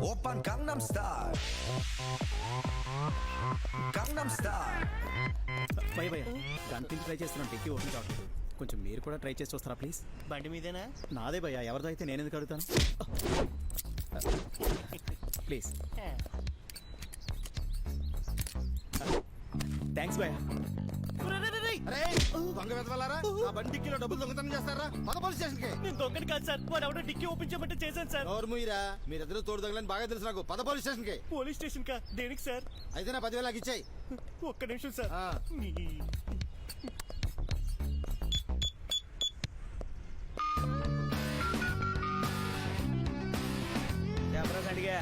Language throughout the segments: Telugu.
Oppan Gangnam Style. Gangnam Style. భయ గంటకి ట్రై చేస్తున్నాను, టిక్కీ ఓపెన్ కావట్లేదు. కొంచెం మీరు కూడా ట్రై చేసి వస్తారా ప్లీజ్? బండి మీదేనా? నాదే భయ్యా, ఎవరిదో అయితే నేను ఎందుకు అడుగుతాను? ప్లీజ్. థ్యాంక్స్ భయ్యా. దొంగ వెతవాలారా? ఆ బండికిలో డబ్బులు దొంగతనం చేస్తారా? మన పోలీస్ స్టేషన్ కి. నేను దొంగని కాదు సార్, వాడు ఎవడో డిక్కీ ఓపెన్ చేయమంటే చేశాను సార్. ఎవరు మీరా? మీరిద్దరు తోడు దొంగలని బాగా తెలుసు నాకు. పద పోలీస్ స్టేషన్ కి. పోలీస్ స్టేషన్ కా? దేనికి సార్? అయితే నా 10,000 నాకు ఇచ్చాయి. ఒక్క నిమిషం సార్. అడిగా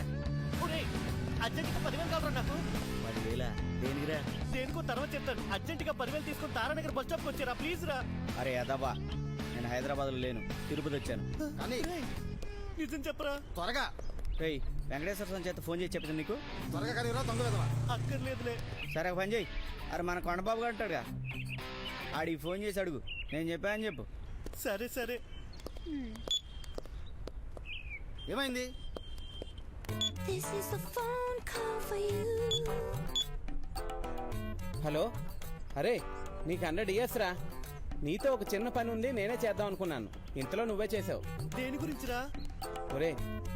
అర్జెంట్ గా 10,000 కావాలరా నాకు. 10,000 దేనికిరా? దేనికో తర్వాత చెప్తాను. అర్జెంట్ గా 10,000 తీసుకొని తారానగర్ బస్ స్టాప్ వచ్చారా ప్లీజ్ రా. అరే అదవ్వా, నేను హైదరాబాద్ లో లేను, తిరుపతి వచ్చాను. కానీ నిజం చెప్పరా? త్వరగా వెంకటేశ్వర స్వామి చేత ఫోన్ చేసి చెప్తాను నీకు. త్వరగా కానీ దొంగ వెతవా. అక్కర్లేదులే. సరే ఒక పని చెయ్యి, అరే మన కొండబాబు గారు అంటాడుగా, ఆడికి ఫోన్ చేసి అడుగు, నేను చెప్పాను చెప్పు. సరే సరే. ఏమైంది? This is a phone call for you. Hello, అరే నీకు 100 ఇయర్స్ రా. నీతో ఒక చిన్న పని ఉంది, నేనే చేద్దాం అనుకున్నాను, ఇంతలో నువ్వే చేసావు. దేని గురించిరా? ఒరే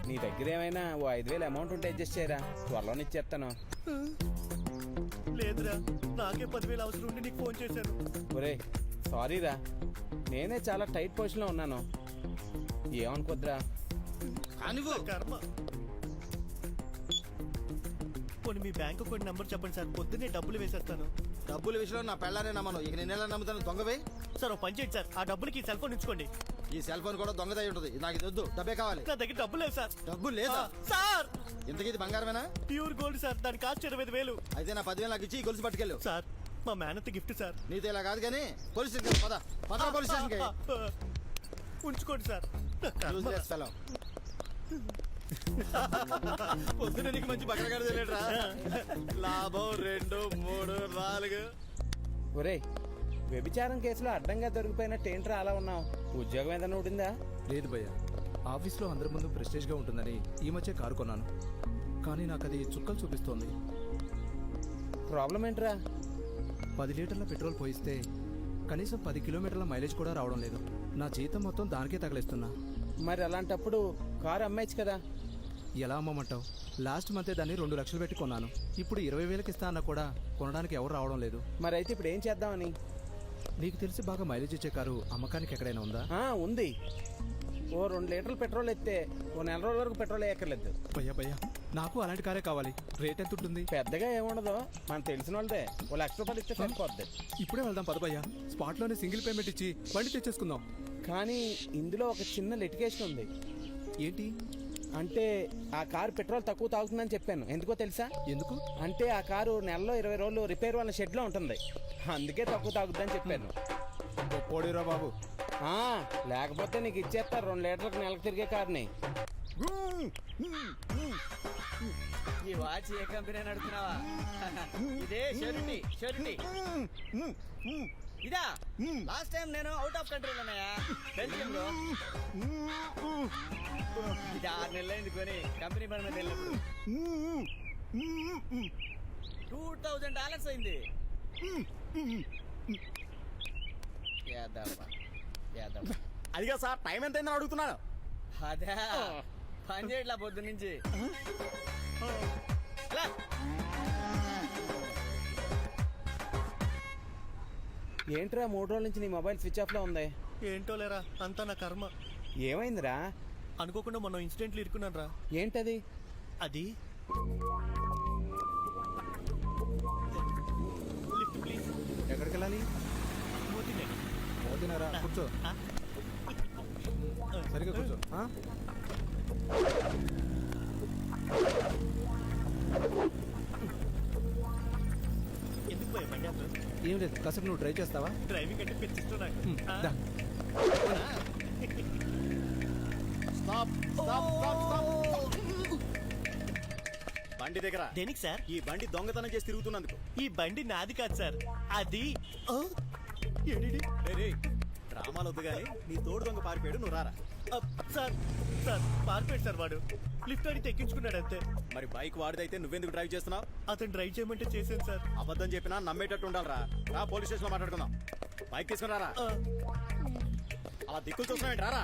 నీ దగ్గర ఏమైనా ఓ 5,000 అమౌంట్ ఉంటే అడ్జస్ట్ చేయరా, త్వరలోనే ఇచ్చేస్తాను. లేదురా, నాకే 10,000 అవసరం ఉండి నీకు ఫోన్ చేశాను. ఒరే సారీరా, నేనే చాలా టైట్ పొజిషన్లో ఉన్నాను, ఏమనుకోద్దురా. కానివ్వు. కర్మ. పోనీ మీ బ్యాంక్ అకౌంట్ నెంబర్ చెప్పండి సార్, పొద్దున్నే డబ్బులు వేసేస్తాను. డబ్బుల విషయంలో నా పెళ్ళానే నమ్మను. ఇక నేను ఎలా నమ్ముతాను? దొంగవే. సార్ ఒక పని చేయండి సార్, ఆ డబ్బులకి ఈ సెల్ ఫోన్ ఉంచుకోండి. ఈ సెల్ ఫోన్ కూడా దొంగదై ఉంటుంది. నాకు ఇది వద్దు, డబ్బే కావాలి. నా దగ్గర డబ్బులు లేవు సార్. డబ్బులు లేదా? సార్ ఇంతకీ ఇది బంగారమేనా? ప్యూర్ గోల్డ్ సార్, దాని కాస్ట్ 25,000. అయితే నా 10,000 నాకు ఇచ్చి ఈ గొలుసు పట్టుకెళ్ళు. సార్ మా మేనత్ గిఫ్ట్ సార్. నీతో ఇలా కాదు కానీ పోలీస్ స్టేషన్ పద. పద పోలీస్ స్టేషన్ కి. ఉంచుకోండి సార్. Useless fellow. పొద్దున నీకు మంచి బట్టగాడు తెలియట్రా. లాభం 2, 3, 4. ఒరే వ్యభిచారం కేసులో అడ్డంగా దొరికిపోయినట్టు ఏంట్రా అలా ఉన్నావు? ఉద్యోగం ఏదైనా ఉండిందా? లేదు భయ్య, ఆఫీస్లో అందరి ముందు ప్రెస్టేజ్గా ఉంటుందని ఈ మధ్య కారు కొన్నాను, కానీ నాకు అది చుక్కలు చూపిస్తోంది. ప్రాబ్లం ఏంట్రా? 10 లీటర్ల పెట్రోల్ పోయిస్తే కనీసం 10 కిలోమీటర్ల మైలేజ్ కూడా రావడం లేదు. నా జీతం మొత్తం దానికే తగిలిస్తున్నా. మరి అలాంటప్పుడు కారు అమ్మేచ్చు కదా. ఎలా అమ్మమంటావు? లాస్ట్ మంతే దాన్ని 2 లక్షలు పెట్టి కొన్నాను. ఇప్పుడు 20,000కి ఇస్తా అన్నా కూడా కొనడానికి ఎవరు రావడం లేదు. మరి అయితే ఇప్పుడు ఏం చేద్దామని? నీకు తెలిసి బాగా మైలేజ్ ఇచ్చే కారు అమ్మకానికి ఎక్కడైనా ఉందా? ఉంది, ఓ 2 లీటర్లు పెట్రోల్ ఎత్తే ఓ 4 రోజుల వరకు పెట్రోల్ వేయక్కర్లేదు. భయ్యా నాకు అలాంటి కారే కావాలి. రేట్ ఎంత ఉంటుంది? పెద్దగా ఏముండదు, మనకు తెలిసిన వాళ్ళదే, ఓ 1,00,000 రూపాయలు ఇస్తే సరిపోద్ది. ఇప్పుడే వెళ్దాం పద భయ్యా, స్పాట్లోనే సింగిల్ పేమెంట్ ఇచ్చి బండి తెచ్చేసుకుందాం. కానీ ఇందులో ఒక చిన్న లిటిగేషన్ ఉంది. ఏంటి? అంటే ఆ కారు పెట్రోల్ తక్కువ తాగుతుందని చెప్పాను, ఎందుకో తెలుసా? ఎందుకు? అంటే ఆ కారు నెలలో 20 రోజులు రిపేర్ వాళ్ళ షెడ్లో ఉంటుంది, అందుకే తక్కువ తాగుతుందని చెప్పాను. పోడీరా బాబు. లేకపోతే నీకు ఇచ్చేస్తారు 2 లీటర్లకు నెలకు తిరిగే కార్ని. ఈ వాచ్ ఏ కంపెనీ నడుపుతున్నావా? ఇదే షూరిటీ. ఇదా లాస్ట్ టైం నేను అవుట్ ఆఫ్ కంట్రీలో ఉన్నాయా, బెల్జియంలో. ఇది 6 నెలలైంది కొని కంపెనీ పని మీద వెళ్ళినప్పుడు. $2,000 అయింది. అదిగా సార్, టైం ఎంత అయిందని అడుగుతున్నాను. అదే పని చేయట్లా పొద్దు నుంచి. ఏంట్రా 3 రోజుల నుంచి నీ మొబైల్ స్విచ్ ఆఫ్ లో ఉంది? ఏంటో లేరా, అంతా నా కర్మ. ఏమైందిరా? అనుకోకుండా మొన్న ఇన్సిడెంట్లు ఇరుకున్నాను రా. ఏంటది? అది లిఫ్ట్ ప్లీజ్. ఎక్కడికి వెళ్ళాలి? పోతున్నారా? కూర్చో, సరిగా కూర్చో. ఎందుకు పోయా బండి అసలు? ఏం లేదు, కాసేపు నువ్వు డ్రైవ్ చేస్తావా? డ్రైవింగ్ అంటే పెంచిష్టం నాకు. దా. బండి దగ్గర. దేనికి సార్? ఈ బండి దొంగతనం చేసి తిరుగుతున్నందుకు. ఈ బండి నాది కాదు సార్, అది డ్రామాలు వద్దు గానీ నీ తోడు దొంగ పారిపోయాడు, నువ్వు రారా. సార్ సార్ పారిపోయాడు సార్ వాడు. లిఫ్ట్ అడిగితే ఎక్కించుకున్నాడు అంతే. మరి బైక్ వాడిదైతే నువ్వెందుకు డ్రైవ్ చేస్తున్నావు? అతను డ్రైవ్ చేయమంటే చేశాను సార్. అబద్ధం చెప్పినా నమ్మేటట్టు ఉండాలిరా. రా పోలీస్ స్టేషన్ లో మాట్లాడుకుందాం. బైక్ తీసుకున్నారా? ఆ, అలా దిక్కులు చూస్తున్నావు రారా.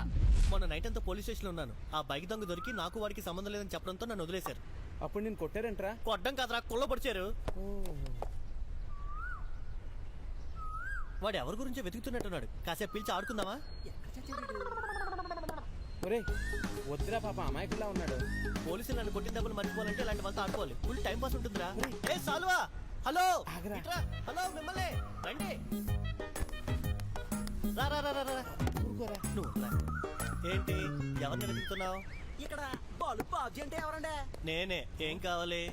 మొన్న నైట్ అంతా పోలీస్ స్టేషన్ లో ఉన్నాను. ఆ బైక్ దొంగ దొరికి నాకు వాడికి సంబంధం లేదని చెప్పడంతో నన్ను వదిలేశారు. అప్పుడు నేను కొట్టారంట్రా? కొట్టడం కాదురా, కుళ్ళ పొడిచారు. వాడు ఎవరి గురించో వెతుకుతున్నట్టున్నాడు. కాసేపు పిలిచి ఆడుకుందామా? ఒరే వద్దురా పాప, అమాయకుల్లా ఉన్నాడు. పోలీసులు నన్ను కొట్టిన డబ్బులు మర్చిపోవాలంటే ఇలాంటి వాళ్ళతో ఆడుకోవాలి. ఫుల్ టైం పాస్ ఉంటుందిరా. ఏ సాల్వా, హలో ఆగరా. ఇట్రా. హలో మిమ్మల్ని రండి. రా రా రా రా రా. ఊరుకోరా. నువ్వు రా. ఏంటి ఎవరిని వెతుకుతున్నావు? ఇక్కడ బాలు బాబ్జీ అంటే ఎవరండి? నేనే. ఏం కావాలి?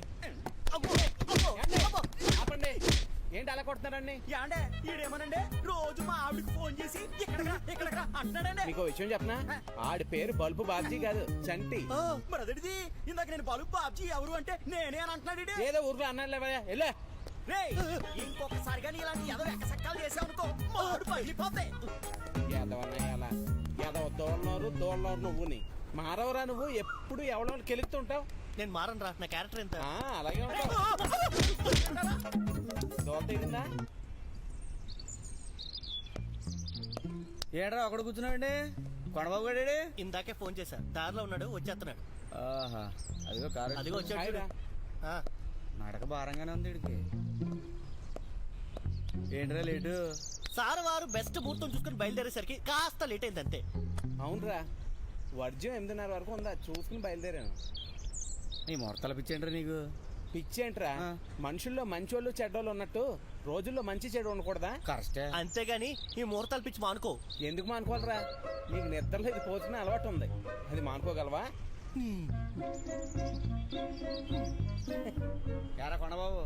ఆపండి. ఏంటి అలా కొడుతున్నారండి? యాండే ఈడేమనండి రోజు మా ఆవిడకి ఫోన్ చేసి ఇక్కడ అంటున్నాడండి. మీకు విషయం చెప్పనా? ఆడి పేరు బల్బు బాబ్జీ కాదు, చంటి. మరి అదేంటిది? ఇందాక నేను బాలు బాబ్జీ ఎవరు అంటే నేనే అని అంటున్నాడు. ఏదో ఊర్లో అన్నాడు లేవయ్యా, వెళ్ళా. రేయ్, ఇంకొకసారిగా నీ ఇలాంటి ఎదవ ఎక్కసెక్కాలు చేసావనుకో మాడు పగిలిపోతాయి. ఎదవన్నయ్యాల ఎదవ దోళ్ళనోరు నువ్వుని మారవరా. నువ్వు ఎప్పుడు ఎవడో కెలుగుతుంటావు. నేను మారను రా. నా క్యారెక్టర్ ఎంత? అలాగే ఉంటావు. దోల తీరిందా? ఏడ్రా ఒకడు కూర్చున్నాడండి? కొండబాబు గాడే? ఇందాకే ఫోన్ చేశా. దారిలో ఉన్నాడు, వచ్చేస్తున్నాడు. ఆహా, అదిగో కారు. అదిగో వచ్చాడు చూడు. హాయిరా. ఆ, నడక భారంగానే ఉంది వీడికి. ఏంట్రా లేటు? సార్ వారు బెస్ట్ ముహూర్తం చూసుకుని బయలుదేరేసరికి కాస్త లేట్ అయింది అంతే. అవునరా, వర్జం 8:30 వరకు ఉందా, చూసుకుని బయలుదేరాను. ఈ ముహూర్తాలు పిచ్చేంట్రా నీకు? పిచ్చేంట్రా? ఆ. మనుషుల్లో మంచోళ్ళు చెడ్డోళ్ళు ఉన్నట్టు రోజుల్లో మంచి చెడు ఉండకూడదా? కరెక్టే. అంతేగాని ఈ ముహూర్తాలు పిచ్చి మానుకో. ఎందుకు మానుకోవాలరా? నీకు నిద్రలో ఇది పోసుకునే అలవాటు ఉంది, అది మానుకోగలవా? ఏరా కొండబాబు,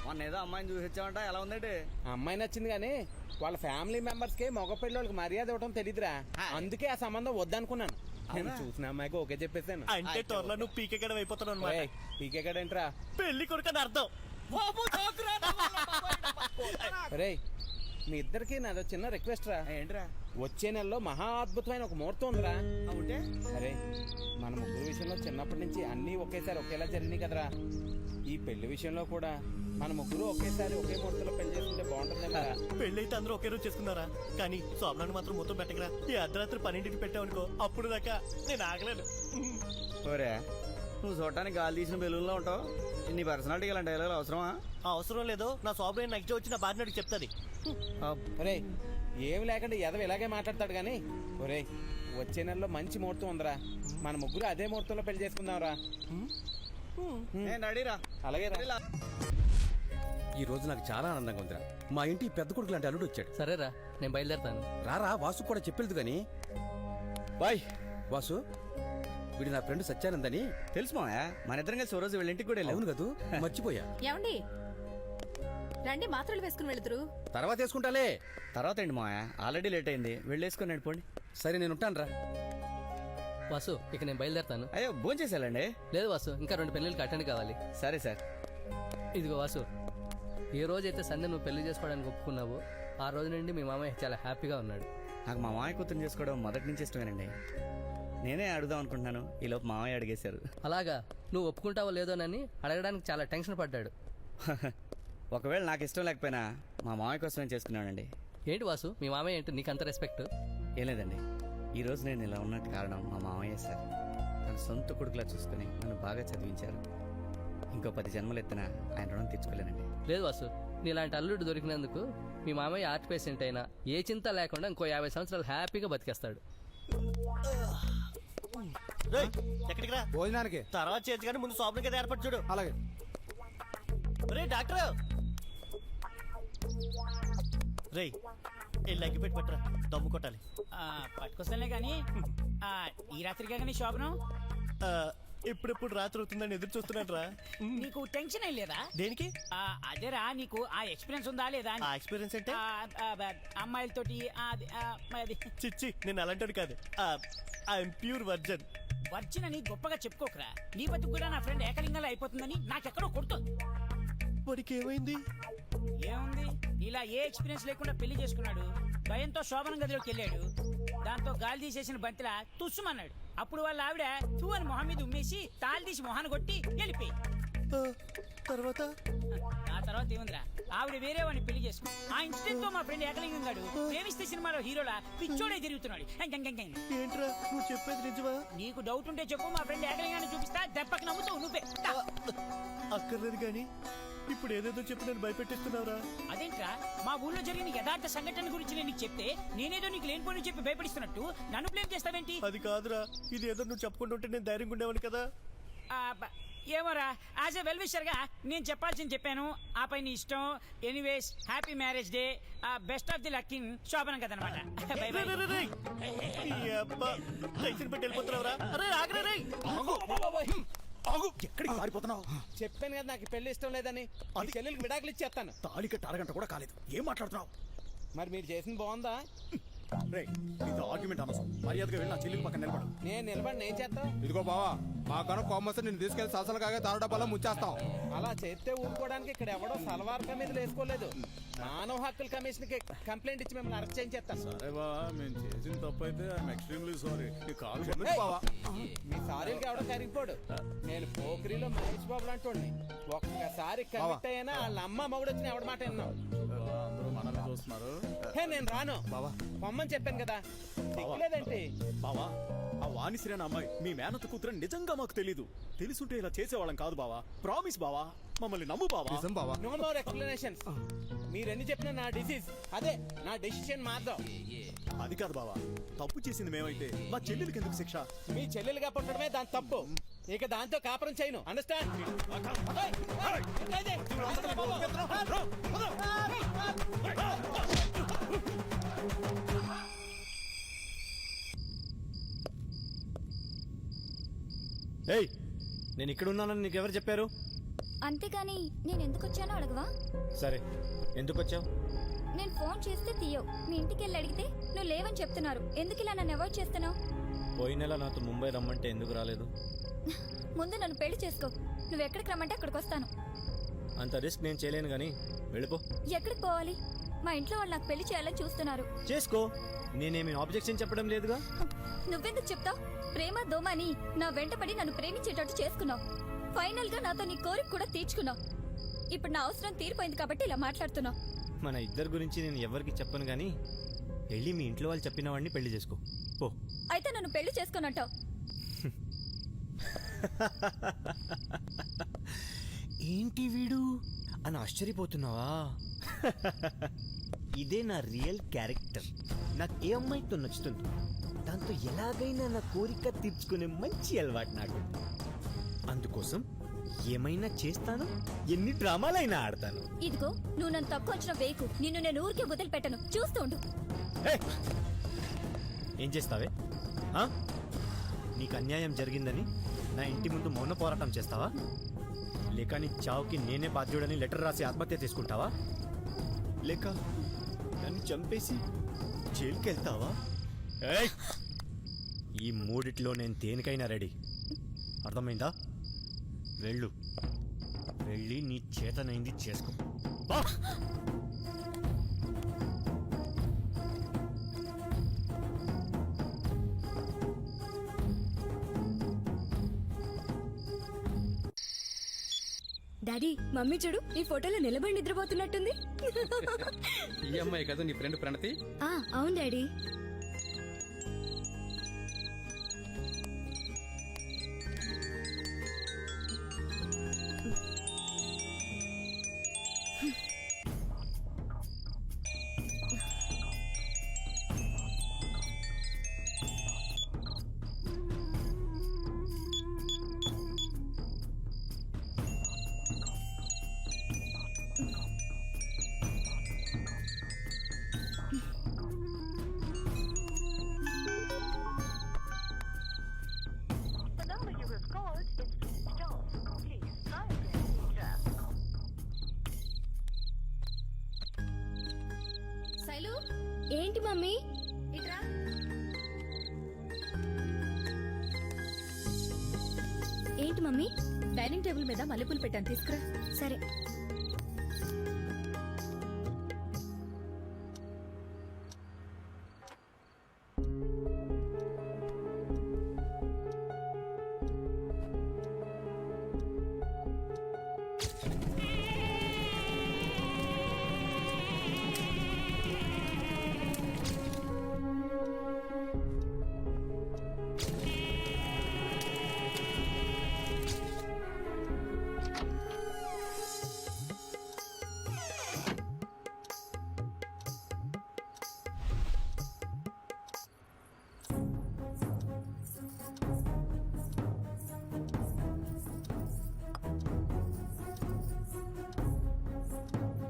మొన్న ఏదో అమ్మాయిని చూసి వచ్చావంట, ఎలా ఉందండి? ఆ అమ్మాయి నచ్చింది కానీ వాళ్ళ ఫ్యామిలీ మెంబర్స్ కి మగ పిల్లలకి మర్యాద ఇవ్వడం తెలీదురా. అందుకే ఆ సంబంధం వద్దనుకున్నాను. నేను చూసిన అమ్మాయికి ఓకే చెప్పేశాను. అంటే త్వరలో నువ్వు పీకెక్కడం అయిపోతావు అనమాట. పీకెక్కడేంట్రా? పెళ్లి కొడుకని అర్థం. రే, మీ ఇద్దరికి నాదో చిన్న రిక్వెస్ట్ రా. ఏంట్రా? వచ్చే నెలలో మహా అద్భుతమైన ఒక ముహూర్తం ఉందిరా. ఉంటే అరే, మన ముగ్గురు విషయంలో చిన్నప్పటి నుంచి అన్నీ ఒకేసారి ఒకేలా జరిగినాయి కదరా. ఈ పెళ్లి విషయంలో కూడా మన ముగ్గురు ఒకేసారి ఒకే ముహూర్తంలో పెళ్లి చేసుకుంటే బాగుంటుందేమో. పెళ్లి అయితే అందరూ ఒకే రోజు చేసుకున్నారా? కానీ శోభనాన్ని మాత్రం మొత్తం పెట్టకరా. ఈ అర్ధరాత్రి 12కి పెట్టావనుకో, అప్పుడు దాకా నేను ఆగలేను. ఓరే, నువ్వు చూడటానికి గాలి తీసిన బెలూన్లో ఉంటావు. నీ పర్సనాలిటీ ఇలాంటి డైలాగులు అవసరమా? ఆ అవసరం లేదో నా శోభన నెక్స్ట్ వచ్చి నా భార్య చెప్తాది. ఒరే, ఏమి లేకుండా ఎదవ ఇలాగే మాట్లాడతాడు కానీ. ఒరే, వచ్చే నెలలో మంచి ముహూర్తం ఉందిరా, మన ముగ్గురు అదే ముహూర్తంలో పెళ్లి చేసుకుందాంరా. నేను రెడీరా. అలాగే రా. ఈ రోజు నాకు చాలా ఆనందంగా ఉందిరా. మా ఇంటి పెద్ద కొడుకు లాంటి అల్లుడు వచ్చాడు. సరేరా, నేను బయలుదేరుతాను. రారా, వాసు కూడా చెప్పలేదు కానీ. బాయ్ వాసు, వీడు నా ఫ్రెండ్ సత్యానందని. తెలుసు మావయ్య, మన ఇద్దరం కలిసి ఓ రోజు వీళ్ళ ఇంటికి కూడా వెళ్ళాం. అవును కదూ, మర్చిపోయా. ఏమండి రండి, మాత్రలు వేసుకుని వెళ్తురు. తర్వాత వేసుకుంటాలే. తర్వాత ఏంటి మావయ్య, ఆల్రెడీ లేట్ అయింది, వెళ్ళేసుకొని నడిపోండి. సరే, నేను ఉంటాను రా. వాసు, ఇక నేను బయలుదేరుతాను. అయ్యో, భోంచేసేయాలండి? లేదు వాసు, ఇంకా 2 పెళ్ళిళ్ళకి అటెండ్ కావాలి. సరే సార్. ఇదిగో వాసు, ఏ రోజైతే సంధ్య నువ్వు పెళ్లి చేసుకోవడానికి ఒప్పుకున్నావో ఆ రోజు నుండి మీ మామయ్య చాలా హ్యాపీగా ఉన్నాడు. నాకు మా మామయ్య కూతురు చేసుకోవడం మొదటి నుంచి ఇష్టమేనండి. నేనే అడుగుదాం అనుకుంటున్నాను, ఈలోపు మామయ్య అడిగేశారు. అలాగా, నువ్వు ఒప్పుకుంటావో లేదోనని అడగడానికి చాలా టెన్షన్ పడ్డాడు. ఒకవేళ నాకు ఇష్టం లేకపోయినా మా మామయ్య కోసం నేను చేసుకున్నానండి. ఏంటి వాసు, మీ మామయ్య ఏంటి నీకు అంత రెస్పెక్ట్? ఏం లేదండి, ఈరోజు నేను ఇలా ఉన్నట్టు కారణం మా మామయ్య సార్. తన సొంత కొడుకులా చూసుకుని నన్ను బాగా చదివించారు. ఇంకో 10 జన్మలు ఎత్తినా ఆయన రుణం తెచ్చుకోలేనండి. లేదు వాసు, నీలాంటి అల్లుడు దొరికినందుకు మీ మామయ్య ఆర్ట్ పేషెంట్ అయినా ఏ చింత లేకుండా ఇంకో 50 సంవత్సరాలు హ్యాపీగా బతికేస్తాడు. రేయ్, ఎక్కడికి రా? భోజనానికి. తర్వాత చేసి కానీ ముందు శోభన కదా ఏర్పాటు చూడు. అలాగే. రే డాక్టర్, రే వెళ్ళి అగ్గిపెట్టి పట్టరా, దమ్ము కొట్టాలి. పట్టుకొస్తానే గాని ఈ రాత్రిగా కానీ శోభనం ఎప్పుడెప్పుడు రాత్రి అవుతుందని ఎదురు చూస్తున్నాడు రా. నీకు టెన్షన్ ఏం లేదా? దేనికి? అదేరా, నీకు ఆ ఎక్స్పీరియన్స్ ఉందా లేదా అని. ఆ ఎక్స్పీరియన్స్ అంటే? అమ్మాయిలతోటి చిచ్చి, నేను అలాంటి కాదు. I'm pure version. వర్జిన్ అని గొప్పగా చెప్పుకోకరా. నీ బతుకు కూడా నా ఫ్రెండ్ ఏకలింగంలో అయిపోతుందని నాకెక్కడో కొడుతుంది. వాడికి ఏమైంది? ఏముంది, ఇలా ఏ ఎక్స్పీరియన్స్ లేకుండా పెళ్లి చేసుకున్నాడు. భయంతో శోభనం గదిలోకి వెళ్ళాడు. దాంతో గాలి తీసేసిన బంతిలా తుస్సుమన్నాడు. అప్పుడు వాళ్ళ ఆవిడ తూ అని మొహం మీద ఉమ్మేసి తాళి తీసి మొహాన్ని కొట్టి వెళ్ళిపోయి. తర్వాత ఆ తర్వాత ఏముందిరా, ఆవిడ వేరే వాడిని పెళ్లి చేసుకుని ఆ ఇన్సిడెంట్ తో మా ఫ్రెండ్ ఏకలింగం గాడు ప్రేమిస్తే సినిమాలో హీరోలా పిచ్చోడే తిరుగుతున్నాడు. ఏంట్రా నువ్వు చెప్పేది నిజమా? నీకు డౌట్ ఉంటే చెప్పు, మా ఫ్రెండ్ ఏకలింగాన్ని చూపిస్తా, దెబ్బకి నమ్ముతావు నువ్వే. అక్కర్లేదు కానీ ఇప్పుడు ఏదేదో చెప్పి నన్ను భయపెట్టిస్తున్నావురా. అదేంట్రా, మా ఊళ్ళో జరిగిన యథార్థ సంఘటన గురించి నేను నీకు చెప్తే నేనేదో నీకు లేనిపోని చెప్పి భయపడిస్తున్నట్టు నన్ను బ్లేమ్ చేస్తావేంటి? అది కాదురా, ఇది ఏదో నువ్వు చెప్పుకుంటూ ఉంటే నేను ధైర్యంగా ఉండేవాని కదా. ఏమోరా, యాజ్ ఎ వెల్ విషర్ గా నేను చెప్పాల్సింది చెప్పాను. ఆ పై నీ ఇష్టం. Anyways, happy marriage day. Best of the lucking శోభనం కదనమాట. By by. టెన్షన్ పెట్టి వెళ్ళిపోతున్నావురా. అరే ఆగరే రేయ్. ఎక్కడికి పారిపోతున్నావు? చెప్పాను కదా నాకు ఈ పెళ్లి ఇష్టం లేదని. అది చెల్లెలకి విడాకులు ఇచ్చేస్తాను. తాళి కట్టి అరగంట కూడా కాలేదు, ఏం మాట్లాడుతున్నావు? మరి మీరు చేసింది బాగుందా? రే ఇది ఆర్గ్యుమెంట్ అనవసరం. మర్యాదగా వెళ్ళి నా చెల్లి పక్కన నిలబడు. నేను నిలబడి ఏం చేస్తావు? ఇదిగో బావా, మా కనుక కోమస్తే నేను తీసుకెళ్లి సలసలు కాగా తారు డబ్బాలో ముంచేస్తాం. అలా చేస్తే ఊరుకోవడానికి ఇక్కడ ఎవడో సల్వార్ కమీజులు వేసుకోలేదు. మానవ హక్కుల కమిషన్ కి కంప్లైంట్ ఇచ్చి మిమ్మల్ని అరెస్ట్ చేయించేస్తాను. సరే బావా, మేము చేసిన తప్పు అయితే ఎక్స్ట్రీమ్లీ సారీ. మీ సారీలకి ఎవడో కరిగిపోడు. నేను పోకిరిలో మహేష్ బాబు లాంటి ఒక్కసారి కమిట్ అయ్యానా వాళ్ళ అమ్మ మగుడు వచ్చిన ఎవడ మాట విన్నావు? అందరూ మనల్ని చూస్తున్నారు. నేను రాను బావా, పొమ్మని చెప్పాను కదా, దిక్కులేదంటే. బావా ఆ వాణిశ్రీ అనే అమ్మాయి మీ మేనత్త కూతురని నిజంగా మాకు తెలీదు. తెలుసుంటే ఇలా చేసేవాళ్ళం కాదు బావా. ప్రామిస్ బావా, మమ్మల్ని నమ్ము బావా. నిజం బావా. No more explanations. మీరెన్ని చెప్పినా నా డిసీజ్ అదే, నా డెసిషన్ మాత్రం. అది కాదు బావా, తప్పు చేసింది మేమైతే మా చెల్లెలకి ఎందుకు శిక్ష? మీ చెల్లెలుగా పుట్టడమే దాని తప్పు. ఇక దాంతో కాపురం చేయను. అండర్స్టాండ్? ఏయ్, నేను ఇక్కడ ఉన్నానని నీకెవరు చెప్పారు? అంతేగాని నేను ఎందుకు వచ్చానో అడగవా? సరే, ఎందుకు వచ్చావు? నేను ఫోన్ చేస్తే తీయవు. మీ ఇంటికి వెళ్ళి అడిగితే నువ్వు లేవని చెప్తున్నారు. ఎందుకు ఇలా నన్ను అవాయిడ్ చేస్తున్నావు? పోయిన నెల నాతో ముంబై రమ్మంటే ఎందుకు రాలేదు? ముందు నన్ను పెళ్లి చేసుకో. నువ్వు ఎక్కడికి రమ్మంటే అక్కడికి వస్తాను. అంత రిస్క్ నేను చేయలేను కానీ వెళ్ళిపో. ఎక్కడికి పోవాలి? మా ఇంట్లో వాళ్ళు నాకు పెళ్లి చేయాలని చూస్తున్నారు. చేసుకో, నేనేమి ఆబ్జెక్షన్ చెప్పడం లేదుగా. నువ్వెందుకు చెప్తావు? ప్రేమ దోమని నా వెంటపడి నన్ను ప్రేమించేటట్టు చేసుకున్నావు. ఫైనల్ గా నాతో నీ కోరిక కూడా తీర్చుకున్నావు. ఇప్పుడు నా అవసరం తీరిపోయింది కాబట్టి ఇలా మాట్లాడుతున్నావు. మన ఇద్దరి గురించి నేను ఎవరికి చెప్పను కానీ వెళ్ళి మీ ఇంట్లో వాళ్ళు చెప్పిన వాడిని పెళ్లి చేసుకో పో. అయితే నన్ను పెళ్లి చేసుకోనంటావు? ఏంటి వీడు అని ఆశ్చర్యపోతున్నావా? ఇదే నా రియల్ క్యారెక్టర్. నాకు ఏ అమ్మాయితో నచ్చుతుంది దాంతో ఎలాగైనా నా కోరిక తీర్చుకునే మంచి అలవాటు నాకు. అందుకోసం ఏమైనా చేస్తాను, ఎన్ని డ్రామాలైనా ఆడతాను. ఇదిగో, నువ్వు నన్ను తక్కువ వచ్చిన వేకు. నిన్ను నేను ఊరికే వదిలిపెట్టను. చూస్తూ ఉండు. ఏం చేస్తావే? నీకు అన్యాయం జరిగిందని నా ఇంటి ముందు మౌన పోరాటం చేస్తావా? లేక నీ చావుకి నేనే బాధ్యుడని లెటర్ రాసి ఆత్మహత్య చేసుకుంటావా? లేక నన్ను చంపేసి జైలుకి వెళ్తావా? ఈ మూడిట్లో నేను దేనికైనా రెడీ. అర్థమైందా? వెళ్ళు, వెళ్ళి నీ చేతనైంది చేసుకో. డాడీ, మమ్మీ చూడు ఈ ఫోటోలో నిలబడి నిద్రపోతున్నట్టుంది. ఈ అమ్మాయి కదా నీ ఫ్రెండ్ ప్రణతి? అవును డాడీ. శైలు, ఏంటి మమ్మీ? ఇట్రా. ఏంటి మమ్మీ? డైనింగ్ టేబుల్ మీద మల్లెపూలు పెట్టాను, తీసుకురా. సరే.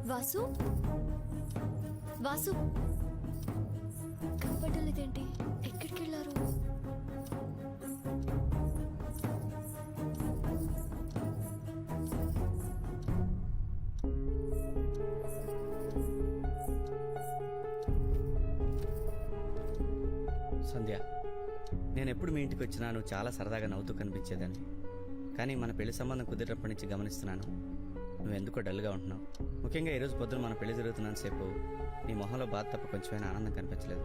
వాసు వాసు కనపడలేదేంటి? ఎక్కడికి వెళ్ళారు? సంధ్య, నేను ఎప్పుడు మీ ఇంటికి వచ్చినా నువ్వు చాలా సరదాగా నవ్వుతూ కనిపించేదాన్ని. కానీ మన పెళ్లి సంబంధం కుదిరినప్పటి నుంచి గమనిస్తున్నాను నువ్వు ఎందుకో డల్గా ఉంటున్నావు. ముఖ్యంగా ఈరోజు పొద్దున మన పెళ్లి జరుగుతున్నంతసేపు నీ మొహంలో బాధ తప్ప కొంచెమైనా ఆనందం కనిపించలేదు.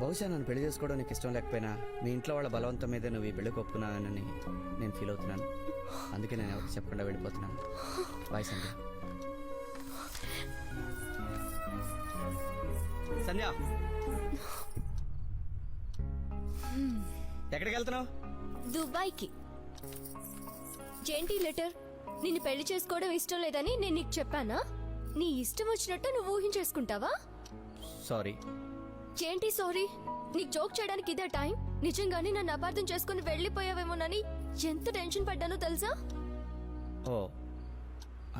బహుశా నన్ను పెళ్లి చేసుకోవడం నీకు ఇష్టం లేకపోయినా మీ ఇంట్లో వాళ్ళ బలవంతం మీదే నువ్వు ఈ పెళ్లికి ఒప్పుకున్నానని నేను ఫీల్ అవుతున్నాను. అందుకే నేను ఎవరికి చెప్పకుండా వెళ్ళిపోతున్నాను. బాయ్ సంధ్య. సంధ్య, ఎక్కడికి వెళ్తున్నావు? దుబాయ్కి. జేంటి లెటర్? నిన్ను పెళ్లి చేసుకోవడం ఇష్టం లేదని నేను నీకు చెప్పానా? నీ ఇష్టం వచ్చినట్టు నువ్వు ఊహించేసుకుంటావా? సారీ. ఏంటి సారీ? నీకు జోక్ చేయడానికి ఇదే టైం? నిజంగానే నన్ను అపార్థం చేసుకుని వెళ్ళిపోయావేమోనని ఎంత టెన్షన్ పడ్డానో తెలుసా? ఓ,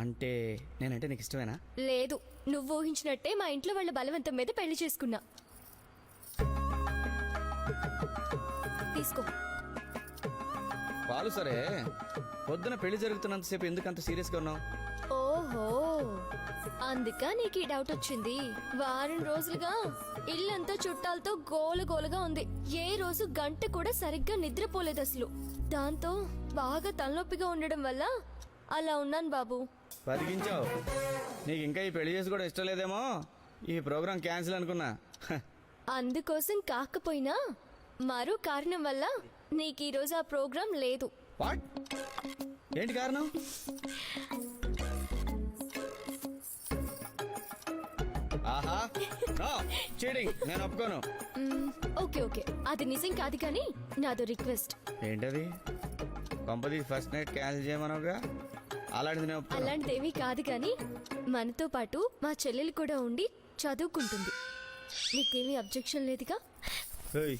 అంటే నేనంటే నీకు ఇష్టమేనా? లేదు, నువ్వు ఊహించినట్టే మా ఇంట్లో వాళ్ళ బలవంతం మీద పెళ్లి చేసుకున్నా. తీసుకో. పాలు సరే, పొద్దున పెళ్లి జరుగుతున్నంతసేపు ఎందుకు అంత సీరియస్గా ఉన్నావు? ఓహో, అందుక నీకు ఈ డౌట్ వచ్చింది. వారం రోజులుగా ఇల్లంతా చుట్టాలతో గోలగోలగా ఉంది. ఏ రోజు గంట కూడా సరిగ్గా నిద్రపోలేదు అసలు. దాంతో బాగా తలనొప్పిగా ఉండడం వల్ల అలా ఉన్నాను బాబు. బతికించావు. నీకు ఇంకా ఈ పెళ్లి చేసి కూడా ఇష్టం లేదేమో. ఈ ప్రోగ్రాం క్యాన్సిల్ అనుకున్నా. అందుకోసం కాకపోయినా మరో కారణం వల్ల నీకు ఈ రోజు ఆ ప్రోగ్రాం లేదు. వాట్? ఏంటి కారణం? ఆహా, నో చీటింగ్, నేను ఒప్పుకోను. ఓకే ఓకే, అది నిజం కాదు కానీ నాదో రిక్వెస్ట్. ఏంటది? కొంపది ఫస్ట్ నైట్ క్యాన్సిల్ చేయమనవుగా. అలాంటిది నేను ఒప్పుకోను. అలాంటిదేమీ కాదు కానీ మనతో పాటు మా చెల్లెలు కూడా ఉండి చదువుకుంటుంది. నీకేమీ అబ్జెక్షన్ లేదుగా? ఏయ్,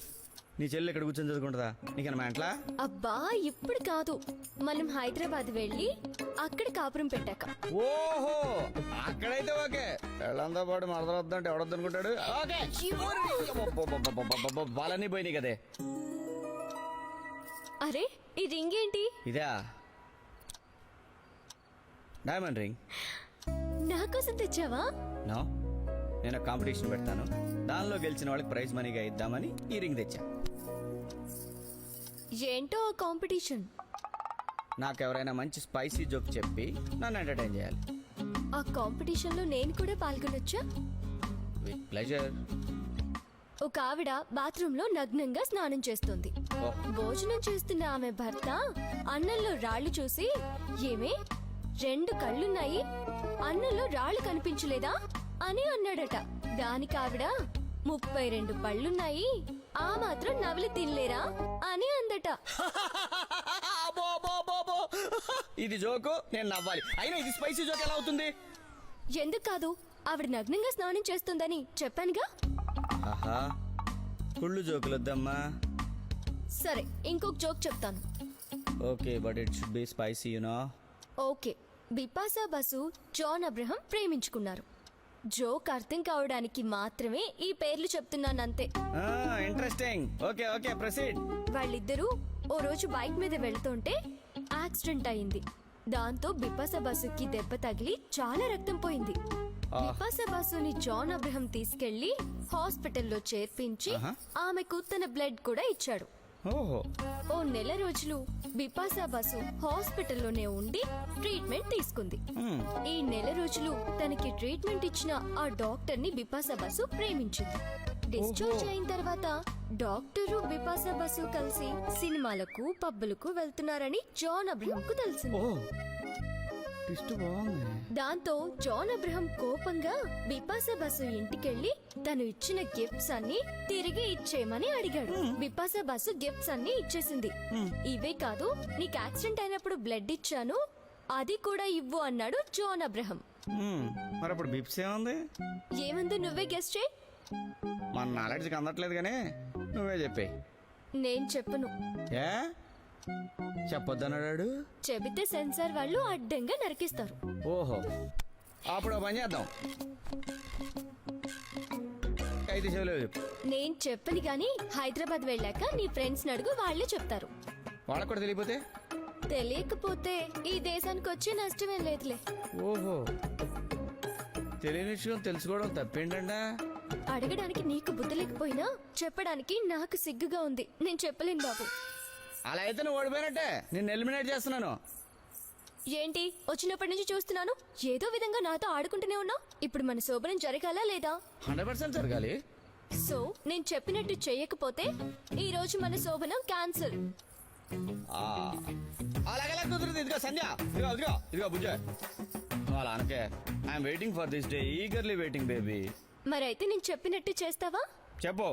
నీ చెల్లి ఇక్కడ కూర్చొని చదువుకుంటుందా? నీకన్నా మెంట్లా? అబ్బా ఇప్పుడు కాదు, మనం హైదరాబాద్ వెళ్ళి అక్కడ కాపురం పెట్టాక. ఓహో, అక్కడైతే ఓకే. పెళ్ళంతో పాటు మరదలొద్దంటే ఎవడొద్దు అనుకుంటాడు. ఓకే, వాళ్ళన్నీ పోయినాయి కదే. అరే, ఈ రింగ్ ఏంటి? ఇదా డైమండ్ రింగ్. నా కోసం తెచ్చావా? నో, నేను కాంపిటీషన్ పెడతాను, దానిలో గెలిచిన వాళ్ళకి ప్రైజ్ మనీగా ఇద్దామని ఈ రింగ్ తెచ్చా. ఏంటో ఆ కాంపిటీషన్? నాకెవరైనా మంచి స్పైసీ జోక్ చెప్పి నన్ను ఎంటర్టైన్ చేయాలి. ఆ కాంపిటీషన్ లో నేను కూడా పాల్గొనొచ్చా? With pleasure. ఒక ఆవిడ బాత్రూమ్ లో నగ్నంగా స్నానం చేస్తుంది. భోజనం చేస్తున్న ఆమె భర్త అన్నంలో రాళ్లు చూసి, ఏమే 2 కళ్ళున్నాయి, అన్నంలో రాళ్లు కనిపించలేదా అని అన్నాడట. దానికి ఆవిడ 32 పళ్ళున్నాయి, ఆ మాత్రం నవిలి తినలేరా అని అందట. ఇది జోకు, నేను నవ్వాలి. అయినా ఇది స్పైసీ జోక్ ఎలా అవుతుంది? ఎందుకు కాదు, ఆవిడ నగ్నంగా స్నానం చేస్తుందని చెప్పానుగా. ఆహా, కుళ్ళు జోకులు వద్దమ్మా. సరే, ఇంకొక జోక్ చెప్తాను. Okay, but it should be spicy you know. Okay, Bipasha Basu John Abraham ప్రేమించుకున్నారు. జోక్ అర్థం కావడానికి మాత్రమే ఈ పేర్లు చెప్తున్నానంతే. ఇంట్రెస్టింగ్. Okay okay, proceed. వాళ్ళిద్దరూ ఓ రోజు బైక్ మీద వెళ్తుంటే యాక్సిడెంట్ అయింది. దాంతో బిపాసా బసుకి దెబ్బ తగిలి చాలా రక్తం పోయింది. బిపాసా బసుని జాన్ అబ్రహం తీసుకెళ్లి హాస్పిటల్లో చేర్పించి ఆమెకు తన బ్లడ్ కూడా ఇచ్చాడు. ఓహో. ఓ నెల రోజులు బిపాసా బసు హాస్పిటల్లోనే ఉండి ట్రీట్మెంట్ తీసుకుంది. ఈ నెల రోజులు తనకి ట్రీట్మెంట్ ఇచ్చిన ఆ డాక్టర్ ని బిపాసా బసు ప్రేమించింది. డిశ్చార్జ్ అయిన తర్వాత డాక్టరు బిపాసా బసు కలిసి సినిమాలకు పబ్బులకు వెళ్తున్నారని జాన్ అబ్రహం కు తెలిసింది. దాంతో జాన్ అబ్రహం కోపంగా బిపాసా బసు ఇంటికెళ్లి తను ఇచ్చిన గిఫ్ట్స్ అన్ని తిరిగి ఇచ్చేయమని అడిగాడు. బిపాసా బసు గిఫ్ట్స్ అన్ని ఇచ్చేసింది. ఇవే కాదు, నీకు యాక్సిడెంట్ అయినప్పుడు బ్లడ్ ఇచ్చాను, అది కూడా ఇవ్వు అన్నాడు జాన్ అబ్రహం. మరి అప్పుడు బిప్స్ ఏముంది? ఏముంది నువ్వే గెస్ చేయి. మన నాలెడ్జ్కి అందట్లేదు కానీ నువ్వే చెప్పే. నేను చెప్పను. ఏ చెప్పొద్దన్నాడు? చెబితే సెన్సార్ వాళ్ళు అడ్డంగా నరికిస్తారు. ఓహో, అప్పుడు ఓ పని చేద్దాం. అయితే చెవులేవు చెప్పు. నేను చెప్పను గాని హైదరాబాద్ వెళ్ళాక నీ ఫ్రెండ్స్ అడుగు వాళ్ళే చెప్తారు. వాళ్ళకు కూడా తెలియపోతే? తెలియకపోతే ఈ దేశానికి వచ్చే నష్టమేం లేదులే. ఓహో, తెలియని విషయం తెలుసుకోవడం తప్పేంటండా? అడగడానికి నీకు బుద్ధి లేకపోయినా చెప్పడానికి నాకు సిగ్గుగా ఉంది. నేను చెప్పలేను బాబు. అలా అయితే నువ్వు ఓడిపోయినట్టే. నేను ఎలిమినేట్ చేస్తున్నాను. ఏంటి వచ్చినప్పటి నుంచి చూస్తున్నాను, ఏదో విధంగా నాతో ఆడుకుంటూనే ఉన్నావు. ఇప్పుడు మన శోభనం జరగాలా లేదా? 100% జరగాలి. సో నేను చెప్పినట్టు చేయకపోతే ఈ రోజు మన శోభనం క్యాన్సిల్. అలాగలా కుదరదు. ఇదిగో సంధ్య, ఇదిగో ఇదిగో ఇదిగో బుజ్జ, నువ్వు అలా అనకే. I'm waiting for this day, eagerly waiting baby. మరైతే నేను చెప్పినట్టు చేస్తావా? చెప్పు,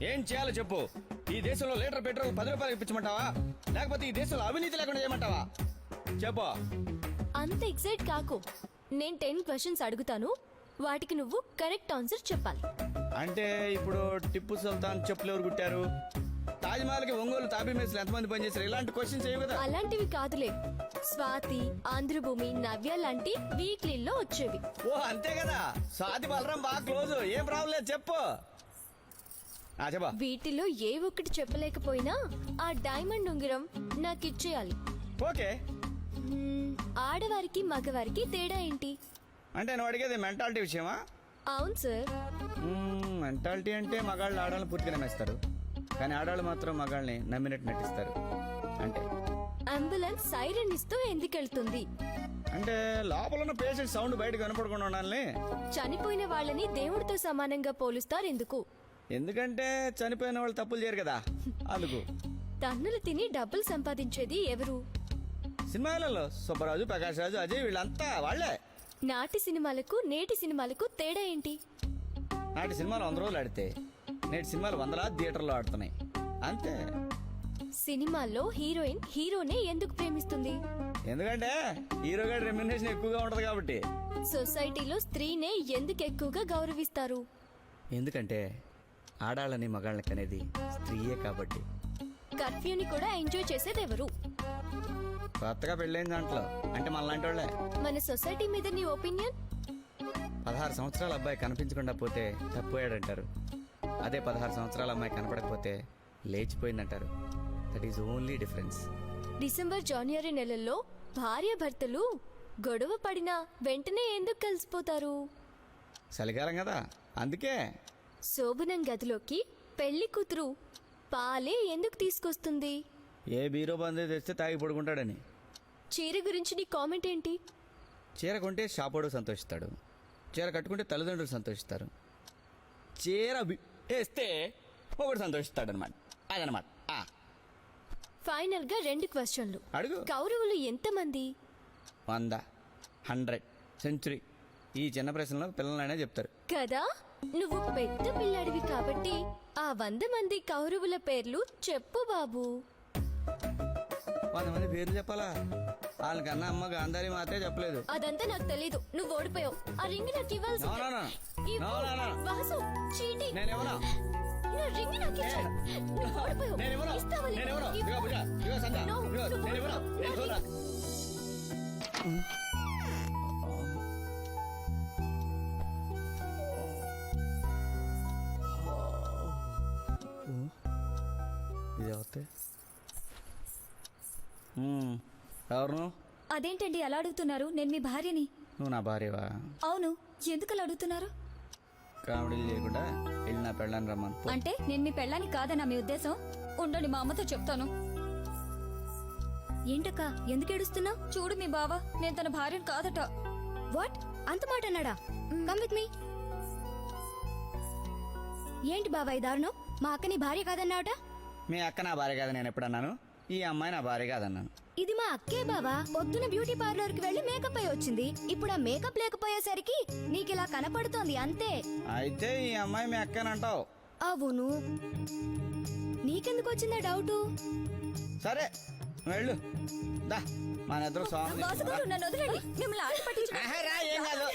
ఏం చేయాలో చెప్పు. ఈ దేశంలో లీటర్ పెట్రోల్ 10 రూపాయలు ఇప్పించమంటావా, లేకపోతే ఈ దేశంలో అవినీతి లేకుండా చేయమంటావా? చెప్పు. అంత ఎక్సైట్ కాకు. నేను 10 క్వశ్చన్స్ అడుగుతాను, వాటికి నువ్వు కరెక్ట్ ఆన్సర్ చెప్పాలి. అంటే ఇప్పుడు టిప్పు సుల్తాన్ చెప్పులు ఎవరు కుట్టారు, తాజ్ మహల్ కి ఒంగోలు తాబీ మేస్లు ఎంతమంది పనిచేశారు, ఇలాంటి క్వశ్చన్స్ చేయవు కదా. అలాంటివి కాదులే, స్వాతి, ఆంధ్రభూమి, నవ్య లాంటి వీక్లీల్లో వచ్చేవి. ఓ అంతే కదా. స్వాతి బలరాం బాగా క్లోజ్, ఏం ప్రాబ్లం లేదు, చెప్పు. చెప్పా. వీటిలో ఏ ఒక్కటి చెప్పలేకపోయినా ఆ డైమండ్ ఉంగరం నాకు ఇచ్చేయాలి. ఓకే. ఆడవారికి మగవారికి తేడా ఏంటి? అంటే నువ్వు అడిగేది మెంటాలిటీ విషయమా? అవును సార్. మెంటాలిటీ అంటే మగాళ్ళు ఆడవాళ్ళని పూర్తిగా నమ్మేస్తారు, కానీ ఆడవాళ్ళు మాత్రం మగాళ్ళని నమ్మినట్టు నటిస్తారు. అంటే అంబులెన్స్ సైరన్ ఇస్తూ ఎందుకెళ్తుంది? అంటే లోపల ఉన్న పేషెంట్ సౌండ్ బయట కనపడకుండా ఉండాలని. చనిపోయిన వాళ్ళని దేవుడితో సమానంగా పోలుస్తారు ఎందుకు? ఎందుకంటే చనిపోయిన వాళ్ళు తప్పులు చేయరు కదా, అందుకు. తన్నులు తిని డబ్బులు సంపాదించేది ఎవరు? సినిమాలలో సుబ్బరాజు, ప్రకాష్ రాజు, అజయ్ వీళ్ళంతా వాళ్ళే. నాటి సినిమాలకు నేటి సినిమాలకు తేడా ఏంటి? నాటి సినిమాలు 100 రోజులు ఆడితే నేటి సినిమాలు 100 థియేటర్లో ఆడుతున్నాయి, అంతే. సినిమాల్లో హీరోయిన్ హీరోనే ఎందుకు ప్రేమిస్తుంది? ఎందుకంటే హీరో గారి రెమ్యునరేషన్ ఎక్కువగా ఉంటది కాబట్టి. సొసైటీలో స్త్రీనే ఎందుకు ఎక్కువగా గౌరవిస్తారు? ఎందుకంటే ఆడాళ్ళని మగాళ్ళని కనేది స్త్రీయే కాబట్టి. కర్ఫ్యూని కూడా ఎంజాయ్ చేసేది ఎవరు? కొత్తగా పెళ్ళైన దాంట్లో అంటే మనలాంటి వాళ్ళే. మన సొసైటీ మీద నీ ఒపీనియన్? 16 సంవత్సరాల అబ్బాయి కనిపించకుండా పోతే తప్పోయాడంటారు, అదే 16 సంవత్సరాల అమ్మాయి కనపడకపోతే లేచిపోయిందంటారు. That is only difference. December, జనవరి నెలల్లో భార్యాభర్తలు గొడవ పడినా వెంటనే ఎందుకు కలిసిపోతారు? చలికాలం కదా, అందుకే. శోభనం గదిలోకి పెళ్లి కూతురు పాలే ఎందుకు తీసుకొస్తుంది? ఏ బీరో బందే తెస్తే తాగి పడుకుంటాడని. చీర గురించి నీ కామెంట్ ఏంటి? చీర కొంటే షాపోడు సంతోషిస్తాడు, చీర కట్టుకుంటే తల్లిదండ్రులు సంతోషిస్తారు, చీర వేస్తే ఒకడు సంతోషిస్తాడు అనమాట. అదనమాట. ఫైనల్ గా 2 క్వశ్చన్లు అడుగు. కౌరవులు ఎంతమంది? 100, 100, సెంచురీ. ఈ చిన్న ప్రశ్నలో పిల్లలనే చెప్తారు కదా. నువ్వు పెద్ద పిల్లాడివి కాబట్టి ఆ 100 మంది కౌరవుల పేర్లు చెప్పు బాబు. 100 మంది పేర్లు చెప్పాలా? వాళ్ళకన్నా అమ్మ గాంధారి మాత్రమే చెప్పలేదు. అదంతా నాకు తెలీదు, నువ్వు ఓడిపోయావు. ఆ రింగ్ నాకు ఇవ్వాల్సి. No, no, no. No, no, no. Vasu, cheating. నేనేమన్నా? నా రింగ్ నాకు ఇచ్చేయ్. నువ్వు ఓడిపోయావు. నేనేమన్నా? ఇస్తావా లేదా? నేనేమన్నా? ఇవ్వు. ఇదిగో పూజ, ఇదిగో సంధ్య, No, ఇదిగో నువ్వు నేనేమన్నా? ఓడిపోయావు. నేను నా చూడరా? ఇది అవుతే ఎవరు? అదేంటండి అలా అడుగుతున్నారు? నేను మీ భార్యని. నువ్వు నా భార్యవా? అవును. ఎందుకు అలా అడుగుతున్నారు? కామెడీలు చేయకుండా వెళ్ళి నా పెళ్ళాన్ని రమ్మను. అంటే నేను మీ పెళ్ళాన్ని కాదన్నా మీ ఉద్దేశం? ఉండండి, మా అమ్మతో చెప్తాను. ఏంటక్క ఎందుకు ఏడుస్తున్నావు? చూడు మీ బావ, నేను తన భార్యను కాదట. వాట్? అంత మాట అన్నాడా? Come with me. ఏంటి బావా ఈ దారుణం? మా అక్క నీ భార్య కాదన్నావట. మీ అక్క నా భార్య కాదని నేను ఎప్పుడు అన్నాను? ఈ అమ్మాయి నా భార్య కాదన్నాను. ఇది మా అక్కే బావా. పొద్దున బ్యూటీ పార్లర్ కి వెళ్లి మేకప్ అయి వచ్చింది. ఇప్పుడు ఆ మేకప్ లేకపోయేసరికి నీకిలా కనపడుతోంది అంతే. అయితే ఈ అమ్మాయి మీ అక్కనంటావు? అవును. నీకెందుకు వచ్చిందా డౌటు? సరే వెళ్ళు, దా మన ఇద్దరు స్వామి. బాసుగారు, నన్ను వదలండి. మిమ్మల్ని ఆట పట్టించు. ఏం కాదు.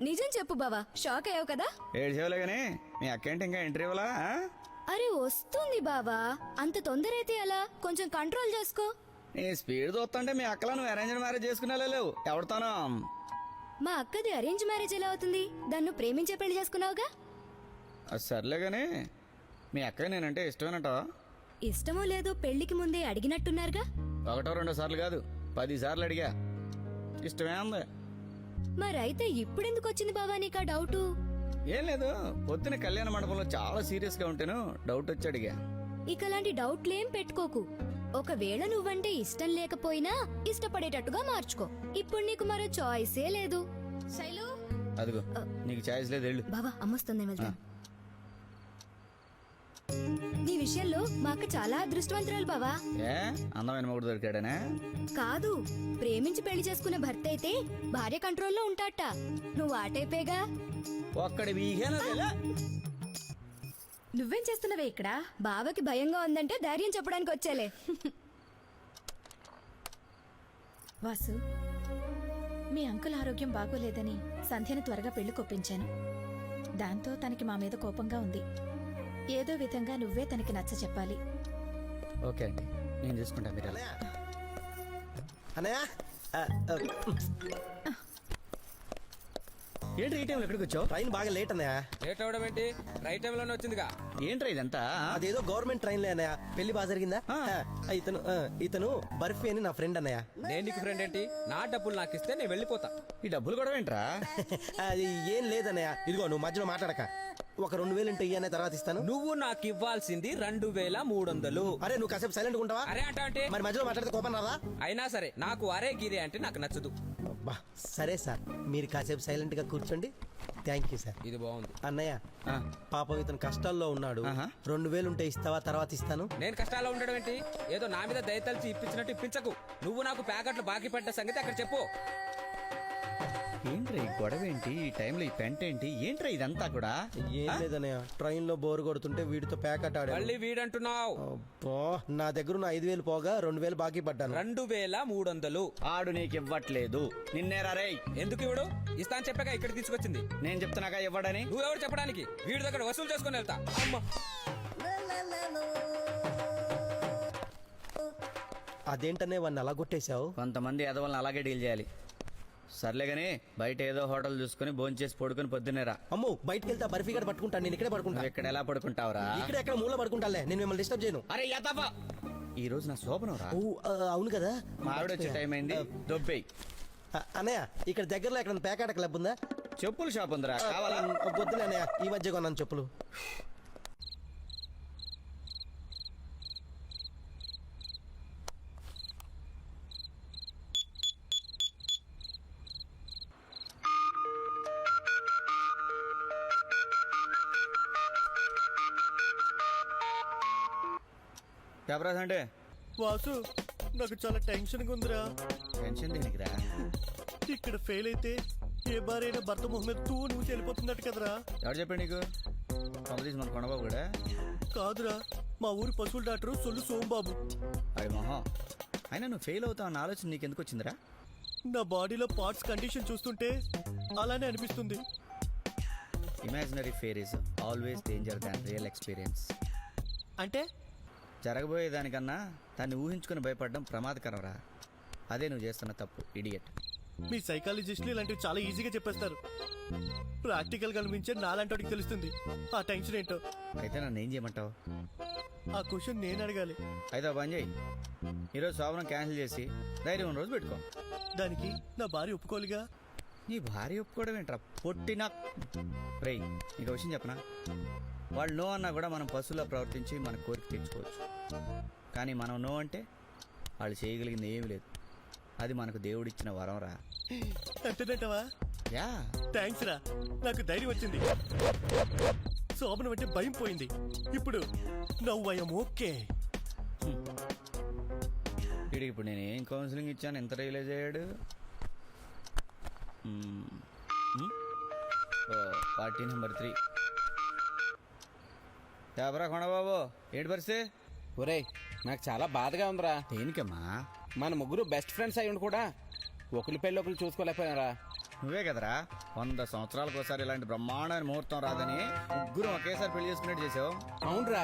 నిజం చెప్పు బావా, షాక్ అయ్యావు కదా? ఏడు సేవలే గానీ మీ అక్కేంటి ఇంకా ఇంటర్వ్యూలా? అరే వస్తుంది బావా, అంత తొందర అయితే ఎలా? కొంచెం కంట్రోల్ చేసుకో. నీ స్పీడ్ చూస్తుంటే మీ అక్కలో నువ్వు అరేంజ్ మ్యారేజ్ చేసుకునే లేవు ఎవరితోనో. మా అక్కది అరేంజ్ మ్యారేజ్ ఎలా అవుతుంది? దాన్ని ప్రేమించే పెళ్లి చేసుకున్నావుగా. అది సర్లే కానీ మీ అక్క నేనంటే ఇష్టమేనట. ఇష్టమో లేదో పెళ్లికి ముందే అడిగినట్టున్నారుగా. 1-2 సార్లు కాదు 10 సార్లు అడిగా. ఇష్టమే ఉంది. మరైతే ఇప్పుడెందుకు వచ్చింది బావా నీకు ఆ డౌటు? ఏం లేదు, పొద్దున కళ్యాణ మండపంలో చాలా సీరియస్ గా ఉంటేను డౌట్ వచ్చి అడిగా. ఇక అలాంటి డౌట్లేం పెట్టుకోకు. ఒకవేళ నువ్వంటే ఇష్టం లేకపోయినా ఇష్టపడేటట్టుగా మార్చుకో. ఇప్పుడు నీకు మరో చాయిసే లేదు. శైలు, అదిగో నీకు ఛాయిస్ లేదు, వెళ్ళు. బావా అమ్మొస్తుంది, వెళ్తాను. నీ విషయంలో మా అక్క చాలా అదృష్టవంతురాలు బావా. ఏ అందమైన మొగుడు దొరికాడనే? కాదు, ప్రేమించి పెళ్లి చేసుకునే భర్త అయితే భార్య కంట్రోల్లో ఉంటాట. నువ్వు ఆ టైపేగా. ఒక్కడి వీహేనా తెలా? నువ్వేం చేస్తున్నావే ఇక్కడ? బావకి భయంగా ఉందంటే ధైర్యం చెప్పడానికి వచ్చేలే. వాసు, మీ అంకుల్ ఆరోగ్యం బాగోలేదని సంధ్యను త్వరగా పెళ్లి కొప్పించాను. దాంతో తనకి మా మీద కోపంగా ఉంది. ఏదో విధంగా నువ్వే తనకి నచ్చ చెప్పాలి. ఓకే అండి, నేను చూసుకుంటా. మీరు ఎలా? అన్నయ్య ఏంటి ఈ టైంలో ఎక్కడికి వచ్చావు? ట్రైన్ బాగా లేట్ అన్నయ్య. లేట్ అవడం ఏంటి? రైట్ టైం లోనే వచ్చిందిగా. ఏంట్రా ఇదంతా? అదేదో గవర్నమెంట్ ట్రైన్ లే అన్నయ్య. పెళ్లి బాగా జరిగిందా? ఇతను బర్ఫీ అని నా ఫ్రెండ్ అన్నయ్య. నేను నీకు ఫ్రెండ్ ఏంటి? నా డబ్బులు నాకు ఇస్తే నేను వెళ్ళిపోతా. ఈ డబ్బులు కూడా ఏంట్రా? అది ఏం లేదన్నయ్య. ఇదిగో నువ్వు మధ్యలో మాట్లాడక. ఒక 2000 ఉంటే ఇయ్యనే తర్వాత ఇస్తాను. నువ్వు నాకు ఇవ్వాల్సింది 2300. అరే నువ్వు కాసేపు సైలెంట్ ఉంటావా? అరే అంటే మరి మధ్యలో మాట్లాడితే కోపం రాదా? అయినా సరే నాకు అరే గిరే అంటే నాకు నచ్చదు. అబ్బా, సరే సార్, మీరు కాసేపు సైలెంట్ గా కూర్చోండి. Thank you sir. ఇది బాగుంది. అన్నయ్య, పాపం ఇతను కష్టాల్లో ఉన్నాడు. ఆహా. 2000 ఉంటే ఇస్తావా? తర్వాత ఇస్తాను. నేను కష్టాల్లో ఉండడం ఏంటి? ఏదో నా మీద దయతలిచి ఇప్పించినట్టు ఇప్పించకు. నువ్వు నాకు ప్యాకెట్లు బాకీ పడ్డ సంగతి అక్కడ చెప్పు. ఏంట్రా ఈ గొడవ ఏంటి? ఈ టైంలో ఈ పెంట ఏంటి? ఏంట్రా ఇదంతా కూడా? ఏం లేదన్నయ్య, ట్రైన్ లో బోర్ కొడుతుంటే వీడితో ప్యాకెట్ ఆడాడు. మళ్ళీ వీడంటున్నావు? అబ్బా, నా దగ్గర ఉన్న 5000 పోగా 2000 బాకీ పడ్డాను. 2300. ఆడు నీకు ఇవ్వట్లేదు. నిన్నేరా రే? ఎందుకు ఇవ్వడు? ఇస్తా అని చెప్పాక ఇక్కడ తీసుకొచ్చింది. నేను చెప్తున్నాగా ఇవ్వడని. నువ్వెవరు చెప్పడానికి? వీడి దగ్గర వసూలు చేసుకుని వెళ్తా. అమ్మ, అదేంటనే వాడిని అలా కొట్టేశావు? కొంతమంది ఎదవల్ని అలాగే డీల్ చేయాలి. సర్లే గానీ బయట ఏదో హోటల్ చూసుకుని భోంచేసి పడుకుని పొద్దున్నేరా. అమ్మో, బయటకు వెళ్తే బర్ఫీ గడ పట్టుకుంటాను. నేను ఇక్కడే పడుకుంటా. నువ్వు ఇక్కడ ఎలా పడుకుంటావురా? ఇక్కడ ఎక్కడ మూల పడుకుంటాలే. నేను మిమ్మల్ని డిస్టర్బ్ చేయను. అరే యతపా, ఈ రోజు నా శోభనం రా. ఓ, అవును కదా. మా ఆవిడ వచ్చే టైం అయింది. దొబ్బేయ్. అన్నయ్య, ఇక్కడ దగ్గరలో ఎక్కడ ప్యాకెట్ క్లబ్ ఉందా? చెప్పుల షాప్ ఉందిరా, కావాలా? పొద్దునే అన్నయ్య, ఈ మధ్య కొన్నాను చెప్పులు. ఎవరాజ్ అంటే? వాసు, నాకు చాలా టెన్షన్ గా ఉందిరా. టెన్షన్ దేనికిరా? ఇక్కడ ఫెయిల్ అయితే ఏ భార్య భర్త మొహం మీద తూ నువ్వు వెళ్ళిపోతుందట కదరా. ఎవరు చెప్పాడు నీకు? కొంపదీసి మన కొండబాబు కూడా? కాదురా, మా ఊరి పశువుల డాక్టర్ సొల్లు సోంబాబు. అయ్యి మొహం, అయినా నువ్వు ఫెయిల్ అవుతావు అన్న ఆలోచన నీకు ఎందుకు వచ్చిందిరా? నా బాడీలో పార్ట్స్ కండిషన్ చూస్తుంటే అలానే అనిపిస్తుంది. Imaginary fair is always danger than real experience. అంటే జరగబోయే దానికన్నా దాన్ని ఊహించుకుని భయపడడం ప్రమాదకరం రా. అదే నువ్వు చేస్తున్న తప్పు, ఇడియట్. మీ సైకాలజిస్టులు ఇలాంటివి చాలా ఈజీగా చెప్పేస్తారు. ప్రాక్టికల్ కనిపించే నాలాంటి తెలుస్తుంది ఆ టెన్షన్ ఏంటో. అయితే నన్ను ఏం చేయమంటావు? ఆ క్వశ్చన్ నేను అడగాలి. అయితే పని చేయి, ఈరోజు శోభనం క్యాన్సిల్ చేసి ధైర్యం ఉన్న రోజు పెట్టుకో. దానికి నా భార్య ఒప్పుకోలిగా. నీ భార్య ఒప్పుకోవడం ఏంట్రా పొట్టినా? రేయ్, నీకు విషయం చెప్పనా? వాళ్ళు నో అన్నా కూడా మనం పశువులా ప్రవర్తించి మన కోరిక తెచ్చుకోవచ్చు. కానీ మనం నో అంటే వాళ్ళు చేయగలిగింది ఏమీ లేదు. అది మనకు దేవుడిచ్చిన వరం రా. అంతేనంటవా? యా, థ్యాంక్స్ రా, నాకు ధైర్యం వచ్చింది. శోభనం అంటే భయం పోయింది. ఇప్పుడు నవ్వయం ఓకే. వీడికి ఇప్పుడు నేను ఏం కౌన్సిలింగ్ ఇచ్చాను ఎంత రియలైజ్ అయ్యాడు? Party number 3. ఎవరా కొండబాబు, ఏంటి పరిస్థితి? ఒరేయ్, నాకు చాలా బాధగా ఉందిరా. దేనికమ్మా? మన ముగ్గురు బెస్ట్ ఫ్రెండ్స్ అయ్యి కూడా ఒకరి పెళ్ళి ఒకరు చూసుకోలేకపోయినారా. నువ్వే కదరా 100 సంవత్సరాలకు ఒకసారి ఇలాంటి బ్రహ్మాండమైన ముహూర్తం రాదని ముగ్గురు ఒకేసారి పెళ్లి చేసుకున్నట్టు చేసావు. అవునరా,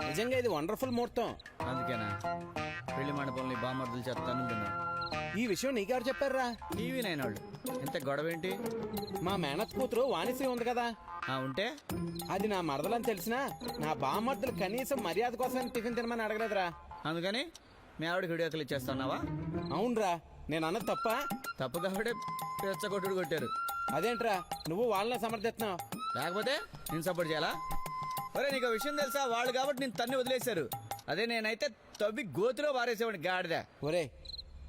నిజంగా ఇది వండర్ఫుల్ ముహూర్తం. అందుకేనా? పెళ్లి మండపంలో ఈ బామ్మర్దులు చెప్తాను తిన్నాను. ఈ విషయం నీకెవరు చెప్పారా? టీవీ నైన్ వాళ్ళు. ఇంత గొడవ ఏంటి? మా మేనత్ కూతురు వాణిశ్రీ ఉంది కదా, ఉంటే అది నా మరదలని తెలిసినా నా బామ్మర్దులు కనీసం మర్యాద కోసం టిఫిన్ తినమని అడగలేదురా. అందుకని మీ ఆవిడకి విడాకులు ఇచ్చేస్తున్నావా? అవునరా, నేను అన్నది తప్ప? తప్పు కాబట్టి పెచ్చగొట్టుడు కొట్టారు. అదేంట్రా నువ్వు వాళ్ళని సమర్థిస్తున్నావు? లేకపోతే నేను సపోర్ట్ చేయాలా? ఒరే నీకు విషయం తెలుసా? వాళ్ళు కాబట్టి నేను తన్ని వదిలేశారు. అదే నేనైతే తవ్వి గోతులో వారేసేవాడిని గాడిద. ఒరే,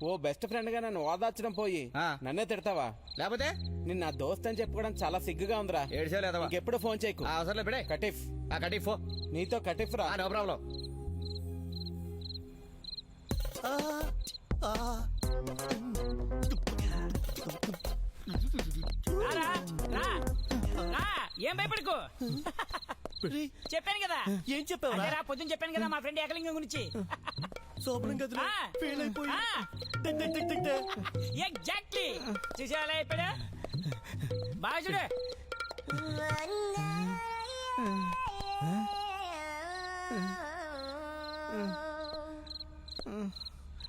ఓ బెస్ట్ ఫ్రెండ్ గా నన్ను ఓదార్చడం పోయి నన్నే తిడతావా? లేకపోతే నిన్న నా దోస్త్ అని చెప్పుకోవడం చాలా సిగ్గుగా ఉందిరా. ఏడ్చావు లేదా? ఇంకెప్పుడు ఫోన్ చేయకు. అవసరం ఇప్పుడే కటిఫ్ కటిఫ్ నీతో కటిఫ్ రా. No problem. రారా, రా, రా, ఏం భయపడకు. చెప్పాను కదా. ఏం చెప్పావు? అదేరా, పొద్దున్న చెప్పాను కదా మా ఫ్రెండ్ ఏకలింగం గురించి. శోభనం గదిలో ఫెయిల్ అయిపోయి ఎగ్జాక్ట్లీ చూసేలా అయిపోయా. బాగా చూడు.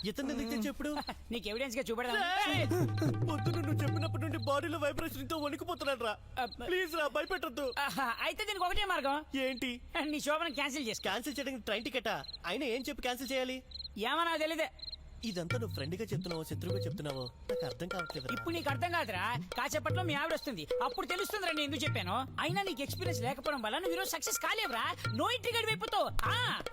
ఇతను ఎందుకు చెప్పుడు? నీకు ఎవిడెన్స్ గా చూపెడదా? పొద్దున నువ్వు చెప్పినప్పటి నుండి బాడీలో వైబ్రేషన్ తో వణికిపోతున్నాడు రా. ప్లీజ్ రా, భయపెట్టద్దు. అయితే దీనికి ఒకటే మార్గం. ఏంటి? నీ శోభనం క్యాన్సిల్ చేసి. క్యాన్సిల్ చేయడానికి ట్రైన్ టికెటా? అయినా ఏం చెప్పి క్యాన్సిల్ చేయాలి? ఏమో నాకు తెలియదే. ఇదంతా నువ్వు ఫ్రెండ్ గా చెప్తున్నావో శత్రువుగా చెప్తున్నావో నాకు అర్థం కావట్లేదు. ఇప్పుడు నీకు అర్థం కాదురా. కాసేపట్లో మీ ఆవిడ వస్తుంది, అప్పుడు తెలుస్తుందిరా నేను ఎందుకు చెప్పాను. అయినా నీకు ఎక్స్పీరియన్స్ లేకపోవడం వల్ల నువ్వు ఈరోజు సక్సెస్ కాలేవురా. నో ఇంటి గడి అయిపోతావు.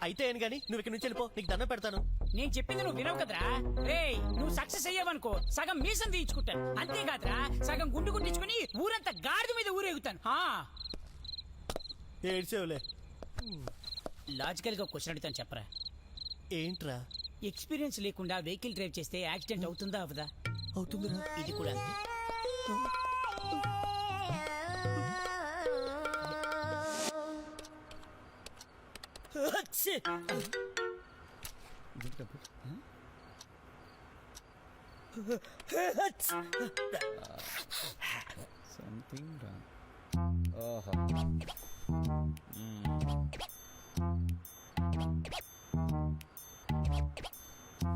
అయితే ఏం గానీ నువ్వు ఇక్కడ నుంచి వెళ్ళిపో, నీకు దండం పెడతాను. నేను చెప్పింది నువ్వు వినవు కదరా. రేయ్, నువ్వు సక్సెస్ అయ్యావనుకో సగం మీసం తీయించుకుంటాను, అంతేకాదురా సగం గుండు గుండించుకుని ఊరంతా గాడిద మీద ఊరేగుతాను. ఏడ్చేవులే. లాజికల్ గా క్వశ్చన్ అడుగుతాను, చెప్పరా. ఏంట్రా? ఎక్స్పీరియన్స్ లేకుండా వెహికల్ డ్రైవ్ చేస్తే యాక్సిడెంట్ అవుతుందా అవదా? అవుతుందిరా. ఇది కూడా అంతే. Something wrong. ఓహో,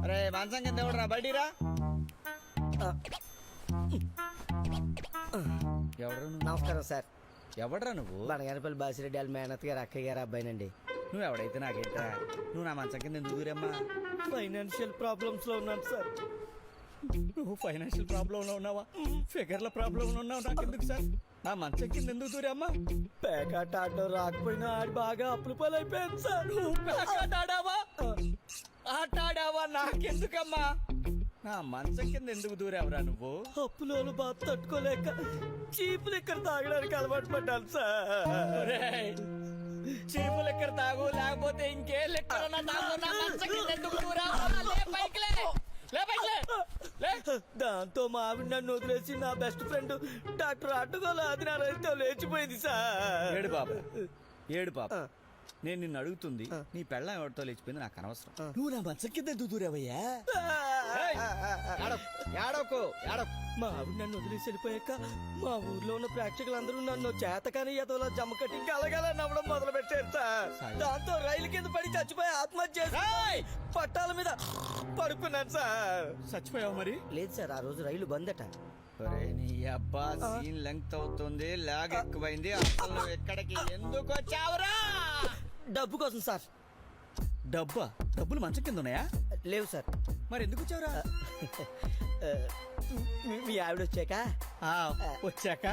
అరే మంచం కింద ఎవడరా? బయటిరా. ఎవడరా నువ్వు? నమస్కారం సార్. ఎవడరా నువ్వు? బనగానపల్లి బాసిరెడ్డి వాళ్ళ మేనత్ గారు అక్కయ్య గారు అబ్బాయినండి. నువ్వు ఎవడైతే నాకేంట్రా? నువ్వు నా మంచం కింద ఎందుకు దూరమ్మా? ఫైనాన్షియల్ ప్రాబ్లమ్స్ లో ఉన్నాను సార్. నువ్వు ఫైనాన్షియల్ ప్రాబ్లం లో ఉన్నావా? ఫిగర్ల ప్రాబ్లం లో ఉన్నావు. నాకెందుకు సార్? నా మంచం కింద ఎందుకు దూరమ్మా? పేకాట ఆడడం రాకపోయినా ఆడి బాగా అప్పుల పాలైపోయాను సార్. పేకాట ఆడావా? ఆట ఆడావా? నాకెందుకమ్మా? నా మంచం కింద ఎందుకు దూరావురా నువ్వు? అప్పులోను బాధ తట్టుకోలేక చీపులు ఇక్కడ తాగడానికి అలవాటు పడ్డాను సార్. చీపు లెక్కర తాగు, లేకపోతే ఇంకే లెక్కర తాగు. నా మంచం కింద ఎందుకు దూరావు? దాంతో మా ఆవిడ నన్ను వదిలేసి నా బెస్ట్ ఫ్రెండ్ డాక్టర్ అడ్డుగోలు అది నా రైతు లేచిపోయింది సార్. ఏడు పాప, ఏడు పాప. నేను నిన్ను అడుగుతుంది నీ పెళ్ళం ఎవరితో లేచిపోయింది నాకు అనవసరం. నువ్వు నా మంచం కింద ఎందుకు దూరావయ్యా? మా ఆవిడ నన్ను వదిలేసి వెళ్ళిపోయాక మా ఊర్లో ఉన్న ప్రేక్షకులందరూ నన్ను చేతకాని ఎదవలా జమ్మ కట్టి గలగల నవ్వడం మొదలు పెట్టారు సార్. దాంతో రైలు కింద పడి చచ్చిపోయి ఆత్మహత్య చేసి పట్టాల మీద పడుకున్నాను సార్. చచ్చిపోయావు మరి? లేదు సార్, ఆ రోజు రైలు బంద్ అట. నీ అబ్బా సీన్ లెంగ్త్ అవుతుంది, లాగ్ ఎక్కువైంది. అసలు నువ్వు ఎక్కడికి ఎందుకు వచ్చావురా? డబ్బు కోసం సార్. డబ్బా? డబ్బులు మంచం కింద ఉన్నాయా? లేవు సార్. మరి ఎందుకు వచ్చావురా? మీ ఆవిడ వచ్చాక వచ్చాక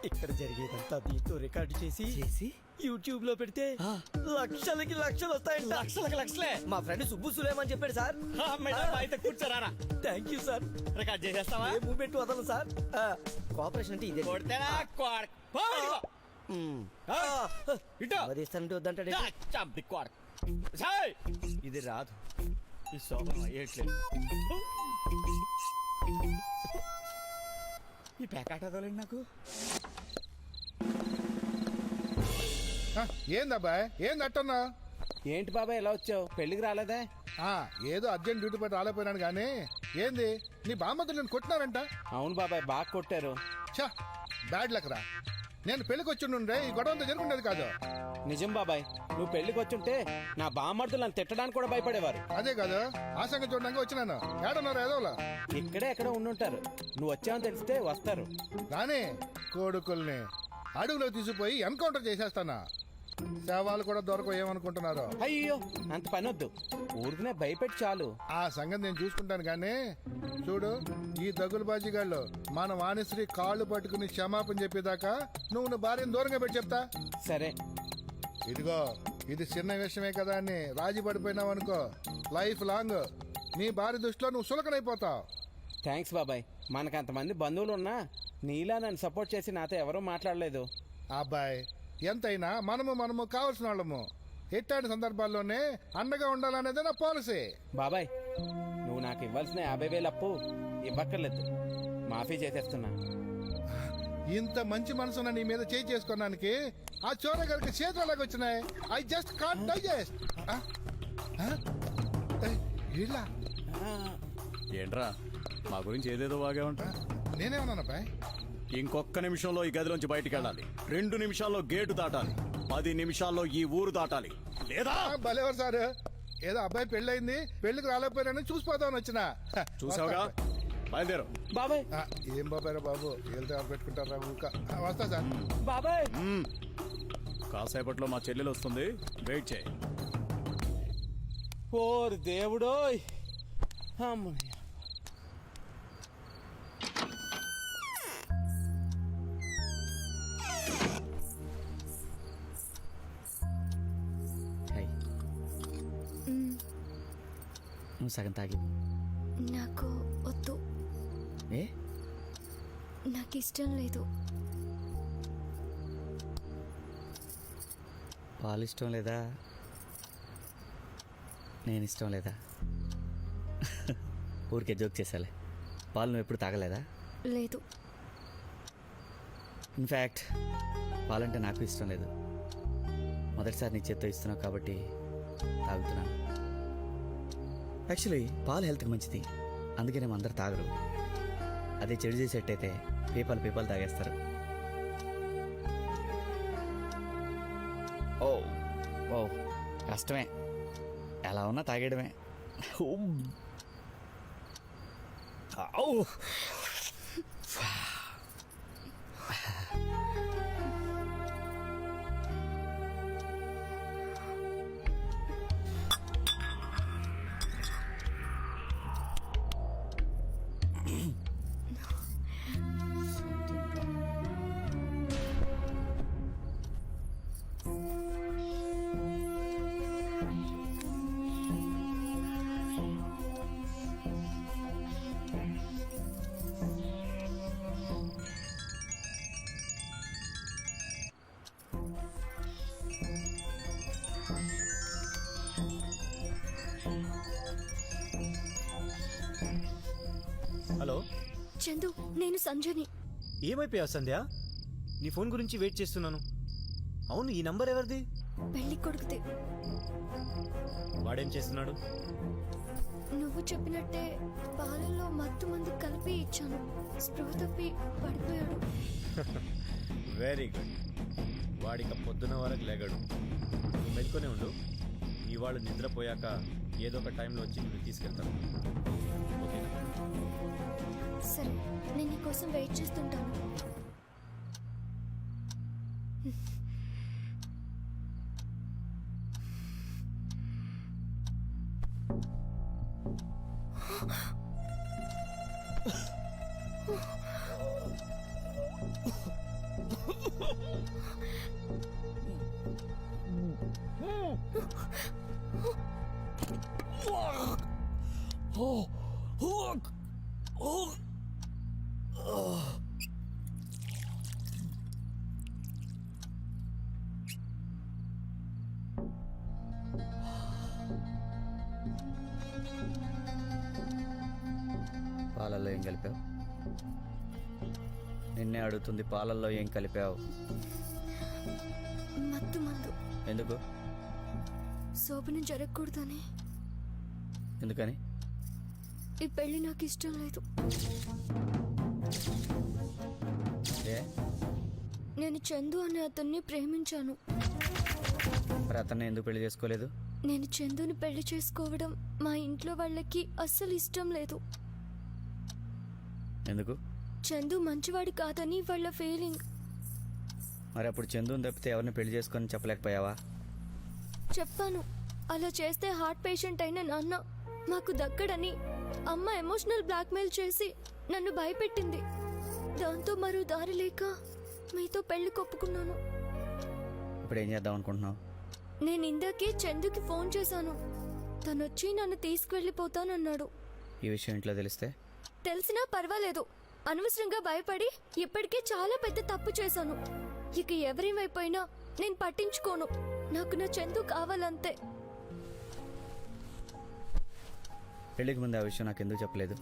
ఇక్కడ జరిగేదంతా మీతో రికార్డు చేసి యూట్యూబ్ లో పెడితే లక్షలకి లక్షలు వస్తాయంట. లక్షలకి లక్షలే? మా ఫ్రెండ్ సుబ్బు సులేమని చెప్పాడు సార్. అయితే కూర్చోరారా. Thank you sir. రికార్డ్ చేసేస్తావా? ఏ మూమెంట్ వదలను సార్. కోఆపరేషన్ అంటే ఇదే. కొడితేనా ఇస్తానంటే వద్దంటాడు. ఇది రాదు, ఈ శోభనం అయ్యేట్లేదు. ఈ ప్యాకెట్ అదోలేండి నాకు. ఏందబ్బాయ్, ఏంది అట్టన్నా? ఏంటి బాబాయ్ ఇలా వచ్చావు? పెళ్లికి రాలేదా? ఏదో అర్జెంట్ డ్యూటీ పట్టి రాలేపోయినాను కానీ ఏంది నీ బామ్మతో నేను కొట్టినారంట? అవును బాబాయ్, బాగా కొట్టారు. చా బ్యాడ్ లక్ రా. నేను పెళ్లికి వచ్చి ఈ గొడవంతా జరుగుండేది కాదు. నిజం బాబాయ్, నువ్వు పెళ్లికి వచ్చుంటే నా బామ్మర్దులు నన్ను తిట్టడానికి కూడా భయపడేవారు. అదే కాదు ఆ సంగతి చూడడానికి వచ్చినాను. ఏడున్నారు ఏదోలా ఇక్కడే ఎక్కడో ఉండుంటారు. నువ్వు వచ్చావని తెలిస్తే వస్తారు. కానీ కొడుకుల్ని అడుగులో తీసుకుపోయి ఎన్కౌంటర్ చేసేస్తానా. శవాలు కూడా దొరకవు ఏమనుకుంటున్నారు. అయ్యో అంత పని వద్దు, ఊరికనే భయపెట్టి చాలు. ఆ సంగతి నేను చూసుకుంటాను. కానీ చూడు, ఈ దగులు బాజీగాళ్ళు మన వాణిశ్రీ కాళ్ళు పట్టుకుని క్షమాపణ చెప్పేదాకా నువ్వు భార్యను దూరంగా పెట్టి చెప్తా. సరే. ఇదిగో ఇది చిన్న విషయమే కదా అని రాజీ పడిపోయినావు అనుకో, లైఫ్ లాంగ్ నీ భార్య దృష్టిలో నువ్వు సులకనైపోతావు. థ్యాంక్స్ బాబాయ్. మనకు అంతమంది బంధువులు ఉన్నా నీలా నన్ను సపోర్ట్ చేసి నాతో ఎవరూ మాట్లాడలేదు. అబ్బాయి, ఎంతైనా మనము కావాల్సిన వాళ్ళము. ఎట్లాంటి సందర్భాల్లోనే అండగా ఉండాలనేది నా పాలసీ. బాబాయ్, నువ్వు నాకు ఇవ్వాల్సిన 50,000 అప్పు ఇవ్వక్కర్లేదు, మాఫీ చేసేస్తున్నా. ఇంత మంచి మనసున్న నీ మీద చేయి చేసుకోవడానికి ఆ చోర గారికి చేతులు అలాగ వచ్చినాయి. I just can't digest. ఏంట్రా మా గురించి ఏదేదో బాగా ఉంటా. నేనేమన్నాను అబ్బాయి? ఇంకొక నిమిషంలో ఈ గదిలోంచి బయటికి వెళ్ళాలి, 2 నిమిషాల్లో గేటు దాటాలి, 10 నిమిషాల్లో ఈ ఊరు దాటాలి, లేదా భలేవారు సార్. ఏదో అబ్బాయి పెళ్ళయింది, పెళ్లికి రాలేకపోయినా చూసిపోతామని వచ్చిన. చూసావుగా, బయలుదేరు. బాబాయ్. ఏం బాబాయ్ బాబు, వెళ్తే ఎవరు పెట్టుకుంటారా ఊక. వస్తా సార్. బాబాయ్. కాసేపట్లో మా చెల్లెలు వస్తుంది, వెయిట్ చేయి. ఓర్ దేవుడోయ్. అమ్మయ్య. నువ్వు సగం తాగి. నాకు వద్దు, ఏ నాకు ఇష్టం లేదు. పాలు ఇష్టం లేదా, నేను ఇష్టం లేదా? ఊరికే జోక్ చేసాలే. పాలు నువ్వు ఎప్పుడు తాగలేదా? లేదు. ఇన్ఫ్యాక్ట్ పాలంటే నాకు ఇష్టం లేదు. మొదటిసారి నీ చేత్తో ఇస్తున్నావు కాబట్టి తాగుతున్నాను. యాక్చువల్లీ పాలు హెల్త్కి మంచిది, అందుకనేమో అందరు తాగరు. అదే చెడు చేసేట్టయితే పీపాలు తాగేస్తారు. ఓ ఓ కష్టమే, ఎలా ఉన్నా తాగేయడమే. హలో చందు, నేను సంజని. ఏమైపోయావు సంధ్య? నీ ఫోన్ గురించి వెయిట్ చేస్తున్నాను. అవును, ఈ నంబర్ ఎవరిది? పెళ్లి కొడుకుతే. వాడేం చేస్తున్నాడు? నువ్వు చెప్పినట్టే పాలల్లో మత్తు మందు కలిపి ఇచ్చాను. స్పృహ తప్పి పడిపోయాడు. Very good. వాడిక పొద్దున వరకు లేగడు. నువ్వు మెలుకొనే ఉండు. ఇవాళ నిద్రపోయాక ఏదో ఒక టైంలో వచ్చి నువ్వు తీసుకెళ్తాను. ఓకేనా? సరే, నేను నీకోసం వెయిట్ చేస్తుంటాను. పాలల్లో ఏం కలిపావు? నిన్నే అడుగుతుంది, పాలల్లో ఏం కలిపావు? మత్తు మందు. ఎందుకు? శోభనం జరగకూడదని. ఎందుకని? ఈ పెళ్లి నాకు ఇష్టం లేదు. ఏ? నేను చందు అనే అతన్ని ప్రేమించాను. మరి అతన్ని ఎందుకు పెళ్లి చేసుకోలేదు? నేను చందుని పెళ్లి చేసుకోవడం మా ఇంట్లో వాళ్ళకి అస్సలు ఇష్టం లేదు. ఎందుకు? చందు మంచివాడు కాదని వాళ్ళ ఫీలింగ్. మరి అప్పుడు చందుని తప్పితే ఎవరిని పెళ్లి చేసుకొని చెప్పలేకపోయావా? చెప్పాను. అలా చేస్తే హార్ట్ పేషెంట్ అయిన నాన్న మాకు దక్కడని అమ్మ ఎమోషనల్ బ్లాక్మెయిల్ చేసి నన్ను భయపెట్టింది. దాంతో మరో దారి లేక మీతో పెళ్లి కొప్పుకున్నాను. ఇప్పుడు ఏం చేద్దాం అనుకుంటున్నావు? నేను ఇందాకే చందుకి ఫోన్ చేశాను. తనొచ్చి నన్ను తీసుకువెళ్ళిపోతానన్నాడు. ఈ విషయం ఇంట్లో తెలిస్తే? తెలిసినా పర్వాలేదు. అనవసరంగా భయపడి ఇప్పటికే చాలా పెద్ద తప్పు చేశాను. ఇక ఎవరేమైపోయినా నేను పట్టించుకోను. నాకు నా చందు కావాలంతే. పెళ్లికి ముందు ఆ విషయం నాకు ఎందుకు చెప్పలేదు?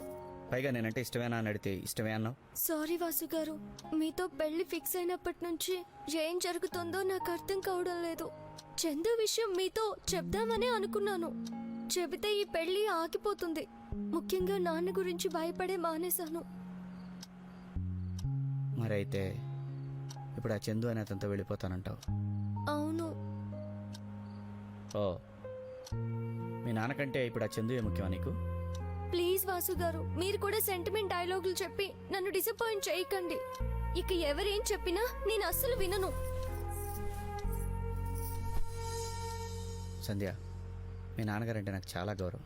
పైగా నేనంటే ఇష్టమేనా అని అడిగితే ఇష్టమే అన్నావు. సారీ వాసు గారు, మీతో పెళ్లి ఫిక్స్ అయినప్పటి నుంచి ఏం జరుగుతుందో నాకు అర్థం కావడం లేదు. చందు విషయం మీతో చెప్దామనే అనుకున్నాను. చెబితే ఈ పెళ్లి ఆగిపోతుంది. ముఖ్యంగా నాన్న గురించి భయపడే మానేశాను. మరి అయితే ఇప్పుడు ఆ చందు అనే అతనితో వెళ్ళిపోతానంటావు? అవును. ఓ, మీ నాన్నకంటే ఇప్పుడు ఆ చందుయే ముఖ్యమా నీకు? ప్లీజ్ వాసు గారు, మీరు కూడా సెంటిమెంట్ డైలాగులు చెప్పి నన్ను డిసప్పాయింట్ చేయకండి. ఇక ఎవరేం చెప్పినా నేను అస్సలు వినను. సంధ్య, మీ నాన్నగారంటే నాకు చాలా గౌరవం.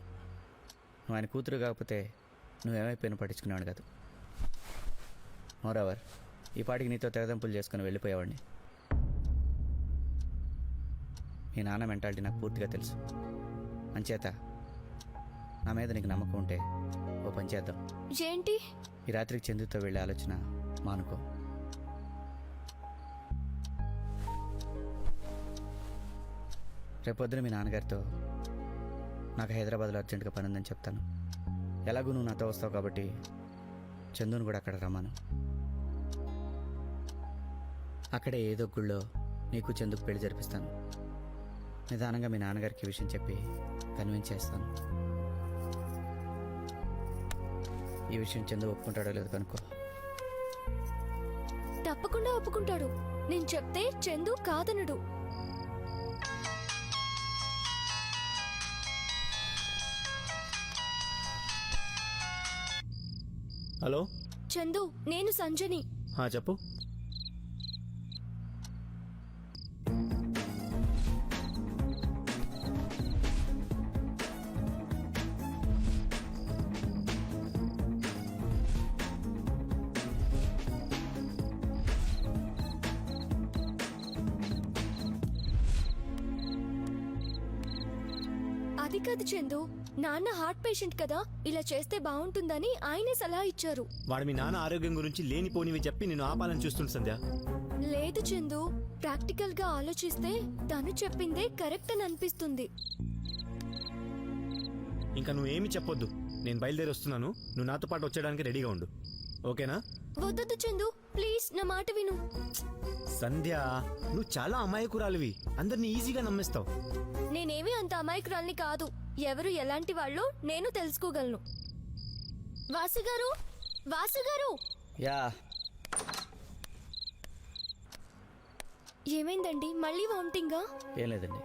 నువ్వు ఆయన కూతురు కాకపోతే నువ్వేమైపోయినా పట్టించుకునేవాడు కాదు. మోరవర్, ఈ పాటికి నీతో తెగదంపులు చేసుకుని వెళ్ళిపోయేవాడిని. మీ నాన్న మెంటాలిటీ నాకు పూర్తిగా తెలుసు. అంచేత నా మీద నీకు నమ్మకం ఉంటే ఓ పని చేద్దాం. ఏంటి? ఈ రాత్రికి చందుతో వెళ్ళే ఆలోచన మానుకో. రేపొద్దున మీ నాన్నగారితో నాకు హైదరాబాద్లో అర్జెంటుగా పని ఉందని చెప్తాను. ఎలాగూ నువ్వు నాతో వస్తావు కాబట్టి చందుని కూడా అక్కడ రమ్మను. అక్కడే ఏదో గుళ్ళో నీకు చందుకు పెళ్లి జరిపిస్తాను. నిదానంగా మీ నాన్నగారికి విషయం చెప్పి కన్విన్స్ చేస్తాను. ఈ విషయం చందు ఒప్పుకుంటాడో లేదో కనుక్కో. తప్పకుండా ఒప్పుకుంటాడు. నేను చెప్తే చందు కాదనడు. హలో చందు, నేను సంజని. చెప్పు. అది కాదు చందు, నాన్న హార్ట్ పేషెంట్ కదా, ఇలా చేస్తే బాగుంటుందని ఆయనే సలహా ఇచ్చారు. వాడు మీ నాన్న ఆరోగ్యం గురించి లేనిపోనివి చెప్పి నేను ఆపాలని చూస్తుంది సంధ్య. లేదు చందు, ప్రాక్టికల్ గా ఆలోచిస్తే తను చెప్పిందే కరెక్ట్ అని అనిపిస్తుంది. ఇంకా నువ్వేమి చెప్పొద్దు. నేను బయలుదేరి వస్తున్నాను. నువ్వు నాతో పాటు వచ్చేయడానికి రెడీగా ఉండు. ఓకేనా? వద్దొద్దు చందు, ప్లీజ్ నా మాట విను. సంధ్య, నువ్వు చాలా అమాయకురాలివి. అందరినీ ఈజీగా నమ్మేస్తావు. నేనేమీ అంత అమాయకురాల్ని కాదు. ఎవరు ఎలాంటి వాళ్ళో నేను తెలుసుకోగలను. వాసుగారు, వాసుగారు! యా, ఏమైందండి? మళ్ళీ వామిటింగా? ఏం లేదండి,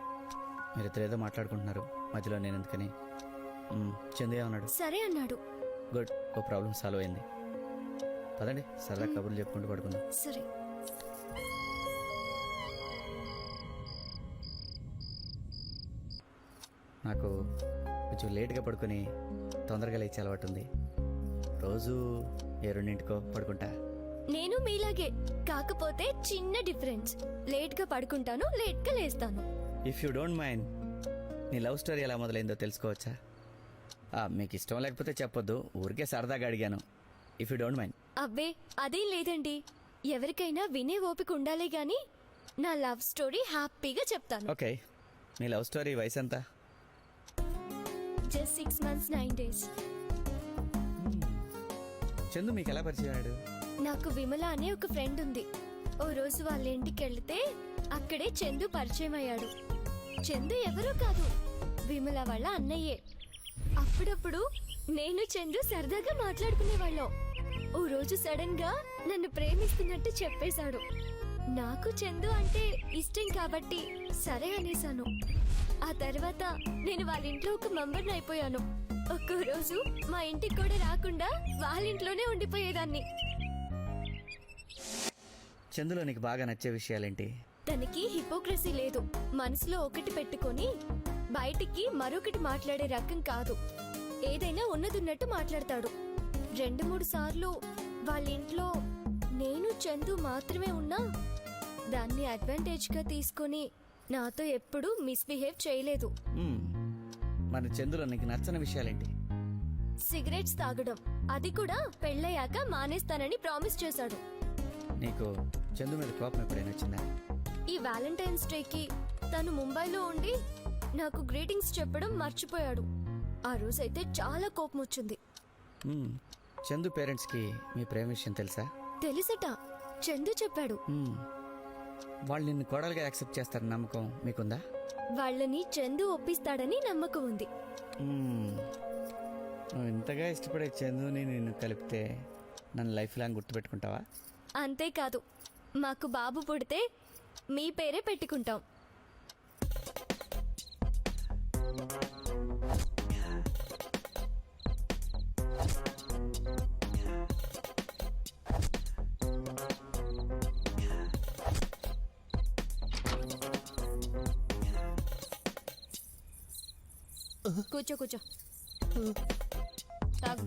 మీరిద్దరు ఏదో మాట్లాడుకుంటున్నారు, మధ్యలో నేను ఎందుకని. చందు ఏమన్నాడు? సరే అన్నాడు. గుడ్, ఓ ప్రాబ్లం సాల్వ్ అయింది. పదండి, సరదా కబుర్లు చెప్పుకుంటూ పడుకుందాం. సరే. నాకు కొంచెం లేట్గా పడుకొని తొందరగా లేచే అలవాటు ఉంది. రోజు 2:00కో పడుకుంటా. నేను మీలాగే, కాకపోతే చిన్న డిఫరెన్స్. లేట్గా పడుకుంటాను, లేట్గా లేస్తాను. ఇఫ్ యూ డోంట్ మైండ్, నీ లవ్ స్టోరీ ఎలా మొదలైందో తెలుసుకోవచ్చా? మీకు ఇష్టం లేకపోతే చెప్పొద్దు, ఊరికే సరదాగా అడిగాను. If you don't mind. అబ్బే అదేం లేదండి. ఎవరికైనా వినే ఓపిక ఉండాలి గాని నా లవ్ స్టోరీ హ్యాపీగా చెప్తాను. ఓకే, నీ లవ్ స్టోరీ వయసు ఎంత? Just 6 months 9 days. చందు మీకు ఎలా పరిచయం అయ్యాడు? నాకు విమల అనే ఒక ఫ్రెండ్ ఉంది. ఓ రోజు వాళ్ళ ఇంటికి వెళ్తే అక్కడే చందు పరిచయం అయ్యాడు. చందు ఎవరో కాదు, విమల వాళ్ళ అన్నయ్యే. అప్పుడప్పుడు నేను చందు సరదాగా మాట్లాడుకునేవాళ్ళం. ఓ రోజు సడన్ గా నన్ను ప్రేమిస్తున్నట్టు చెప్పేశాడు. నాకు చందు అంటే ఇష్టం కాబట్టి సరే అనేసాను. ఆ తర్వాత నేను వాళ్ళ ఇంట్లో ఒక మెంబర్ని అయిపోయాను. ఒక్కో రోజు మా ఇంటికి కూడా రాకుండా వాళ్ళ ఇంట్లోనే ఉండిపోయేదాన్ని. చందులో నీకు బాగా నచ్చే విషయాలేంటి? తనకి హిపోక్రసీ లేదు. మనసులో ఒకటి పెట్టుకొని బయటికి మరొకటి మాట్లాడే రకం కాదు. ఏదైనా ఉన్నదున్నట్టు మాట్లాడతాడు. 2-3 సార్లు వాళ్ళ ఇంట్లో నేను చందు మాత్రమే ఉన్నా దాన్ని అడ్వాంటేజ్ గా తీసుకొని నాతో ఎప్పుడూ మిస్బిహేవ్ చేయలేదు. మరి చందులో నీకు నచ్చని విషయాలేంటి? సిగరెట్స్ తాగడం, అది కూడా పెళ్ళయ్యాక మానేస్తానని ప్రామిస్ చేశాడు. నీకు చందు మీద కోపం ఎప్పుడైనా వచ్చిందా? ఈ వ్యాలంటైన్స్ డేకి తను ముంబైలో ఉండి నాకు గ్రీటింగ్స్ చెప్పడం మర్చిపోయాడు. ఆ రోజైతే చాలా కోపం వచ్చింది. చందు పేరెంట్స్కి మీ ప్రేమ విషయం తెలుసా? తెలుసట, చందు చెప్పాడు. వాళ్ళు నిన్ను కోడలుగా యాక్సెప్ట్ చేస్తారని నమ్మకం మీకుందా? వాళ్ళని చందు ఒప్పిస్తాడని నమ్మకం ఉంది. నువ్వు ఇంతగా ఇష్టపడే చందుని నిన్ను కలిపితే నన్ను లైఫ్ లాంగ్ గుర్తుపెట్టుకుంటావా? అంతేకాదు, మాకు బాబు పుడితే మీ పేరే పెట్టుకుంటాం. కూర్చో కూర్చో, తాగు.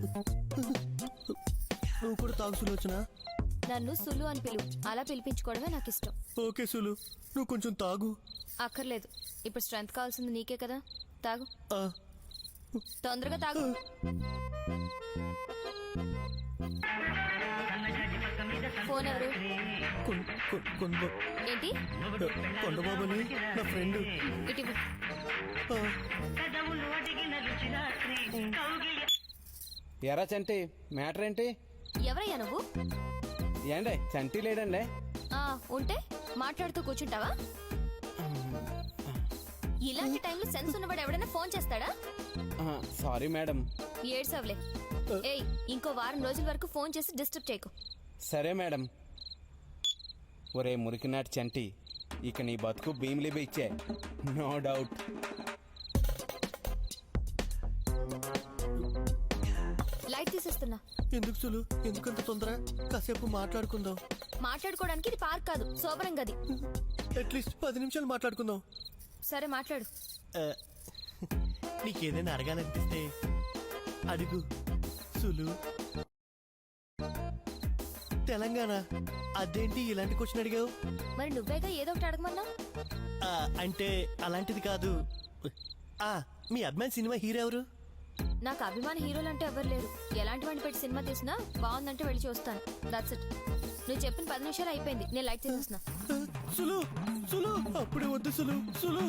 నువ్వు కూడా తాగు సులోచన. నన్ను సులు అని పిలువు, అలా పిలిపించుకోవడమే నాకు ఇష్టం. ఓకే సులు, నువ్వు కొంచెం తాగు. అక్కర్లేదు, ఇప్పుడు స్ట్రెంత్ కావాల్సింది నీకే కదా. తాగు, తొందరగా తాగు. ఫోన్ ఎవరు? ఏంటి? కొండబాబుని, నా ఫ్రెండ్. ఇటు ఎరా చంటి, మ్యాటర్ ఏంటి? ఎవరయ్యా నువ్వు? ఏండే చంటి లేడండి? ఉంటే మాట్లాడుతూ కూర్చుంటావా? ఇలాంటి టైంలో సెన్స్ ఉన్నవాడు ఎవడైనా ఫోన్ చేస్తాడా? Sorry madam. ఏడ్సవ్లే. ఏయ్, ఇంకో వారం రోజుల వరకు ఫోన్ చేసి డిస్టర్బ్ చేయకు. సరే మేడం. ఒరే మురికినాటి చంటి, ఇక నీ బతుకు భీమిలిబి ఇచ్చే, నో డౌట్. లైట్ తీసేస్తున్నా. ఎందుకు సులు, ఎందుకంత తొందర? కాసేపు మాట్లాడుకుందాం. మాట్లాడుకోవడానికి ఇది పార్క్ కాదు, శోభనం గది. అట్లీస్ట్ 10 నిమిషాలు మాట్లాడుకుందాం. సరే మాట్లాడు. నీకేదైనా అడగాలనిపిస్తే అడుగు సులు. తెలంగాణ అదేంటి ఇలాంటి క్వశ్చన్ అడిగావు? మరి నువ్వేగా ఏదో ఒకటి అడగమన్నా. అంటే అలాంటిది కాదు. మీ అభిమాన్ సినిమా హీరో ఎవరు? నాకు అభిమాన హీరోలు అంటే ఎవరు లేరు. ఎలాంటి వాడిని పెట్టి సినిమా తీసినా బాగుందంటే వెళ్ళి చూస్తాను. That's it. నువ్వు చెప్పిన 10 నిమిషాలు అయిపోయింది, నేను లైట్ తీసేస్తున్నా. సులు సులు, అప్పుడే వద్దు సులు. సులు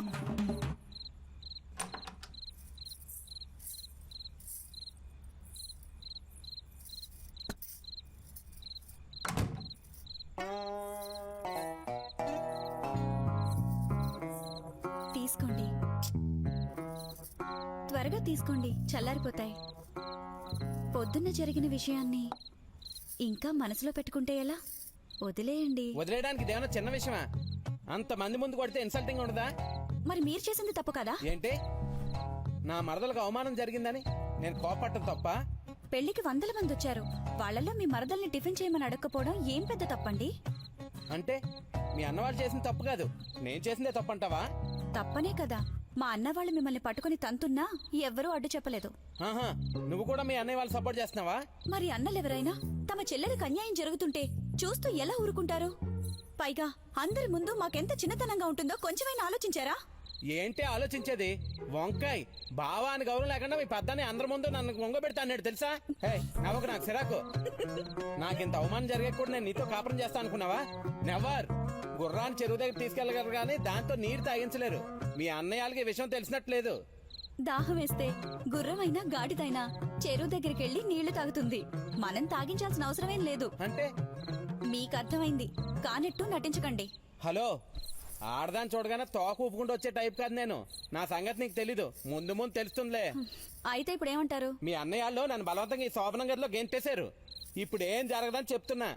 తీసుకోండి, త్వరగా తీసుకోండి, చల్లారిపోతాయి. పొద్దున్న జరిగిన విషయాన్ని ఇంకా మనసులో పెట్టుకుంటే ఎలా? వదిలేయండి. వదిలేయడానికి ఇదేమన్నా చిన్న విషయమా? అంత మంది ముందు కొడితే ఇన్సల్టింగ్ ఉండదా? మరి మీరు చేసింది తప్పు కదా? ఏంటి, నా మరదలకు అవమానం జరిగిందని నేను కోపట్టం తప్ప? పెళ్లికి 100 మంది వచ్చారు, వాళ్ళల్లో మీ మరదల్ని టిఫిన్ చేయమని అడగకపోవడం ఏం పెద్ద తప్పండి? అంటే మీ అన్నవాళ్ళు చేసిన తప్పు కాదు, నేను చేసిందే తప్పంటావా? తప్పనే కదా. మా అన్నవాళ్ళు మిమ్మల్ని పట్టుకుని తంతున్నా ఎవ్వరూ అడ్డు చెప్పలేదు. నువ్వు కూడా మీ అన్నయ్య వాళ్ళు సపోర్ట్ చేస్తున్నావా? మరి అన్నలెవరైనా తమ చెల్లెలకు అన్యాయం జరుగుతుంటే చూస్తూ ఎలా ఊరుకుంటారు? పైగా అందరి ముందు మాకెంత చిన్నతనంగా ఉంటుందో కొంచెమైనా ఆలోచించారా? ఏంటి ఆలోచించేది? వంకాయ్ బావా అని గౌరవం లేకుండా మీ పెద్దని అందరి ముందు నన్ను వంగబెడతా అన్నాడు తెలుసా? నవ్వకు, నాకు సిరాకు. నాకింత అవమానం జరిగే కూడా నేను నీతో కాపురం చేస్తా అనుకున్నావా? నెవర్. గుర్రాన్ని చెరువు దగ్గర తీసుకెళ్లగలరు కానీ దాంతో నీరు తాగించలేరు. మీ అన్నయ్యలకి విషయం తెలిసినట్లేదు. దాహం వేస్తే గుర్రమైనా గాడిదైనా చెరువు దగ్గరికి వెళ్లి నీళ్లు తాగుతుంది. మనం తాగించాల్సిన అవసరమేం లేదు. అంటే మీకు అర్థమైంది, కానట్టు నటించకండి. హలో, ఆడదాన్ని చూడగానే తోక ఊపుకుంటూ వచ్చే టైప్ కాదు నేను. నా సంగతి నీకు తెలీదు, ముందు ముందు తెలుస్తుందిలే. అయితే ఇప్పుడు ఏమంటారు? మీ అన్నయ్యలో నన్ను బలవంతంగా ఈ శోభనం గదిలో గెంటేశారు. ఇప్పుడు ఏం జరగదని చెప్తున్నా.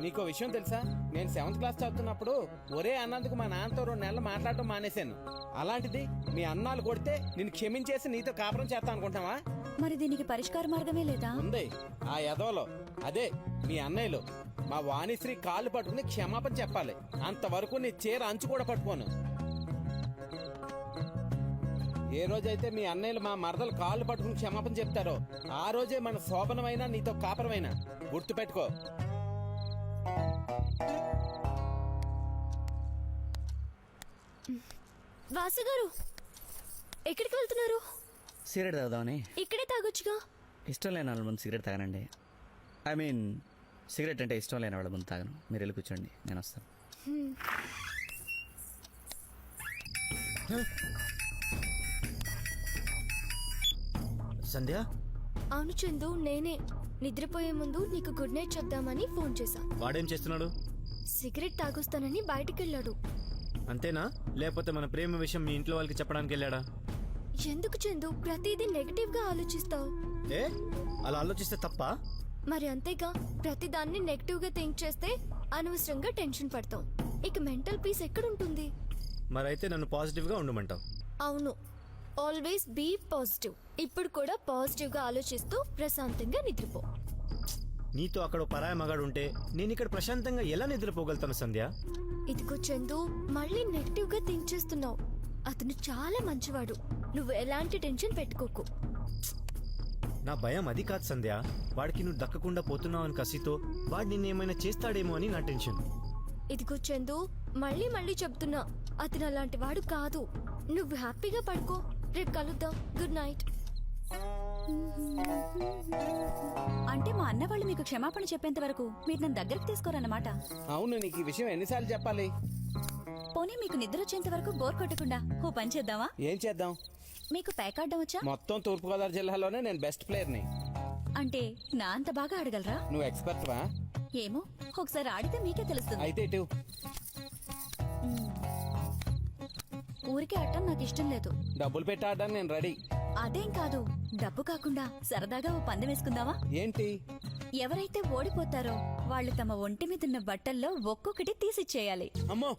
నీకో విషయం తెలుసా? నేను 7th క్లాస్ చదువుతున్నప్పుడు ఒరే అన్నందుకు మా నాన్నతో 2 నెలలు మాట్లాడటం మానేశాను. అలాంటిది మీ అన్నాలు కొడితే నిన్ను క్షమించేసి నీతో కాపురం చేస్తా అనుకుంటావా? మరి దీనికి పరిష్కార మార్గమే లేదా? ఉంది. ఆ ఎదవలో అదే మీ అన్నయ్యలు మా వాణిశ్రీ కాళ్ళు పట్టుకుని క్షమాపణ చెప్పాలి. అంతవరకు నీ చీర అంచు కూడా పట్టుకోను. ఏ రోజైతే మీ అన్నయ్యలు మా మరదలు కాళ్ళు పట్టుకుని క్షమాపణ చెప్తారో ఆ రోజే మన శోభనమైనా నీతో కాపురమైనా. గుర్తుపెట్టుకో. వాసు గారు ఎక్కడికి వెళ్తున్నారు? సిగరెట్ తాగుదామని. ఇక్కడే తాగొచ్చుగా. ఇష్టం లేని వాళ్ళ ముందు సిగరెట్ తాగనండి. ఐ మీన్ సిగరెట్ అంటే ఇష్టం లేని వాళ్ళ ముందు తాగను. మీరు వెళ్ళి కూర్చోండి, నేను వస్తాను. సంధ్య, అవును చందు, నేనే. నిద్రపోయే ముందు నీకు గుడ్ నైట్ చెప్దామని ఫోన్ చేశా. వాడేం చేస్తున్నాడు? సిగరెట్ తాగొస్తానని బయటికెళ్ళాడు. అంతేనా? లేకపోతే మన ప్రేమ విషయం మీ ఇంట్లో వాళ్ళకి చెప్పడానికి వెళ్ళాడా? ఎందుకు చందు ప్రతిదీ నెగటివ్ గా ఆలోచిస్తావు? ఏ అలా ఆలోచిస్తే తప్పా? మరి అంతేగా, ప్రతిదాన్ని నెగటివ్ గా థింక్ చేస్తే అనవసరంగా టెన్షన్ పడతాం. ఇక మెంటల్ పీస్ ఎక్కడుంటుంది? మరైతే నన్ను పాజిటివ్ గా ఉండమంటావు? అవును, ఆల్వేస్ బీ పాజిటివ్. ఇప్పుడు కూడా పాజిటివ్ గా ఆలోచిస్తూ ప్రశాంతంగా నిద్రపో. నీతో అక్కడ పరాయ మగాడు ఉంటే నేను ఇక్కడ ప్రశాంతంగా ఎలా నిద్రపోగలుగుతాను సంధ్య? ఇదిగో చందు, మళ్ళీ నెగటివ్ గా థింక్ చేస్తున్నావు. అతను చాలా మంచివాడు. నువ్వు ఎలాంటి టెన్షన్ పెట్టుకోకు. నా భయం అది కాదు సంధ్య. వాడికి నువ్వు దక్కకుండా పోతున్నావు అని కసితో వాడు నిన్నేమైనా చేస్తాడేమో అని నా టెన్షన్. ఇదిగో చందు, మళ్ళీ మళ్ళీ చెప్తున్నా, అతను అలాంటి వాడు కాదు. నువ్వు హ్యాపీగా పడుకో. రేపు కలుద్దాం. Good night. అంటే మా అన్న వాళ్ళు మీకు క్షమాపణ చెప్పేంత వరకు మీరు నన్ను దగ్గరికి తీసుకోరన్నమాట. అవును, నీకు ఈ విషయం ఎన్నిసార్లు చెప్పాలి? పోనీ మీకు నిద్ర వచ్చేంత వరకు బోర్ కొట్టకుండా ఓ పని చేద్దామా? ఏం చేద్దాం? మీకు పేకాడడం వచ్చా? మొత్తం తూర్పుగోదావరి జిల్లాలోనే నేను బెస్ట్ ప్లేయర్ని. అంటే నా అంత బాగా ఆడగలరా? నువ్వు ఎక్స్పర్ట్ వా? ఏమో, ఒకసారి ఆడితే మీకే తెలుస్తుంది. అయితే ఇటు. ఊరికే ఆడటం నాకు ఇష్టం లేదు. డబ్బులు పెట్టి ఆడడానికి నేను రెడీ. అదేం కాదు, డబ్బు కాకుండా సరదాగా ఓ పందెం వేసుకుందామా? ఏంటి? ఎవరైతే ఓడిపోతారో వాళ్ళు తమ ఒంటి మీద ఉన్న బట్టల్లో ఒక్కొక్కటి తీసిచ్చేయాలి. అమ్మో,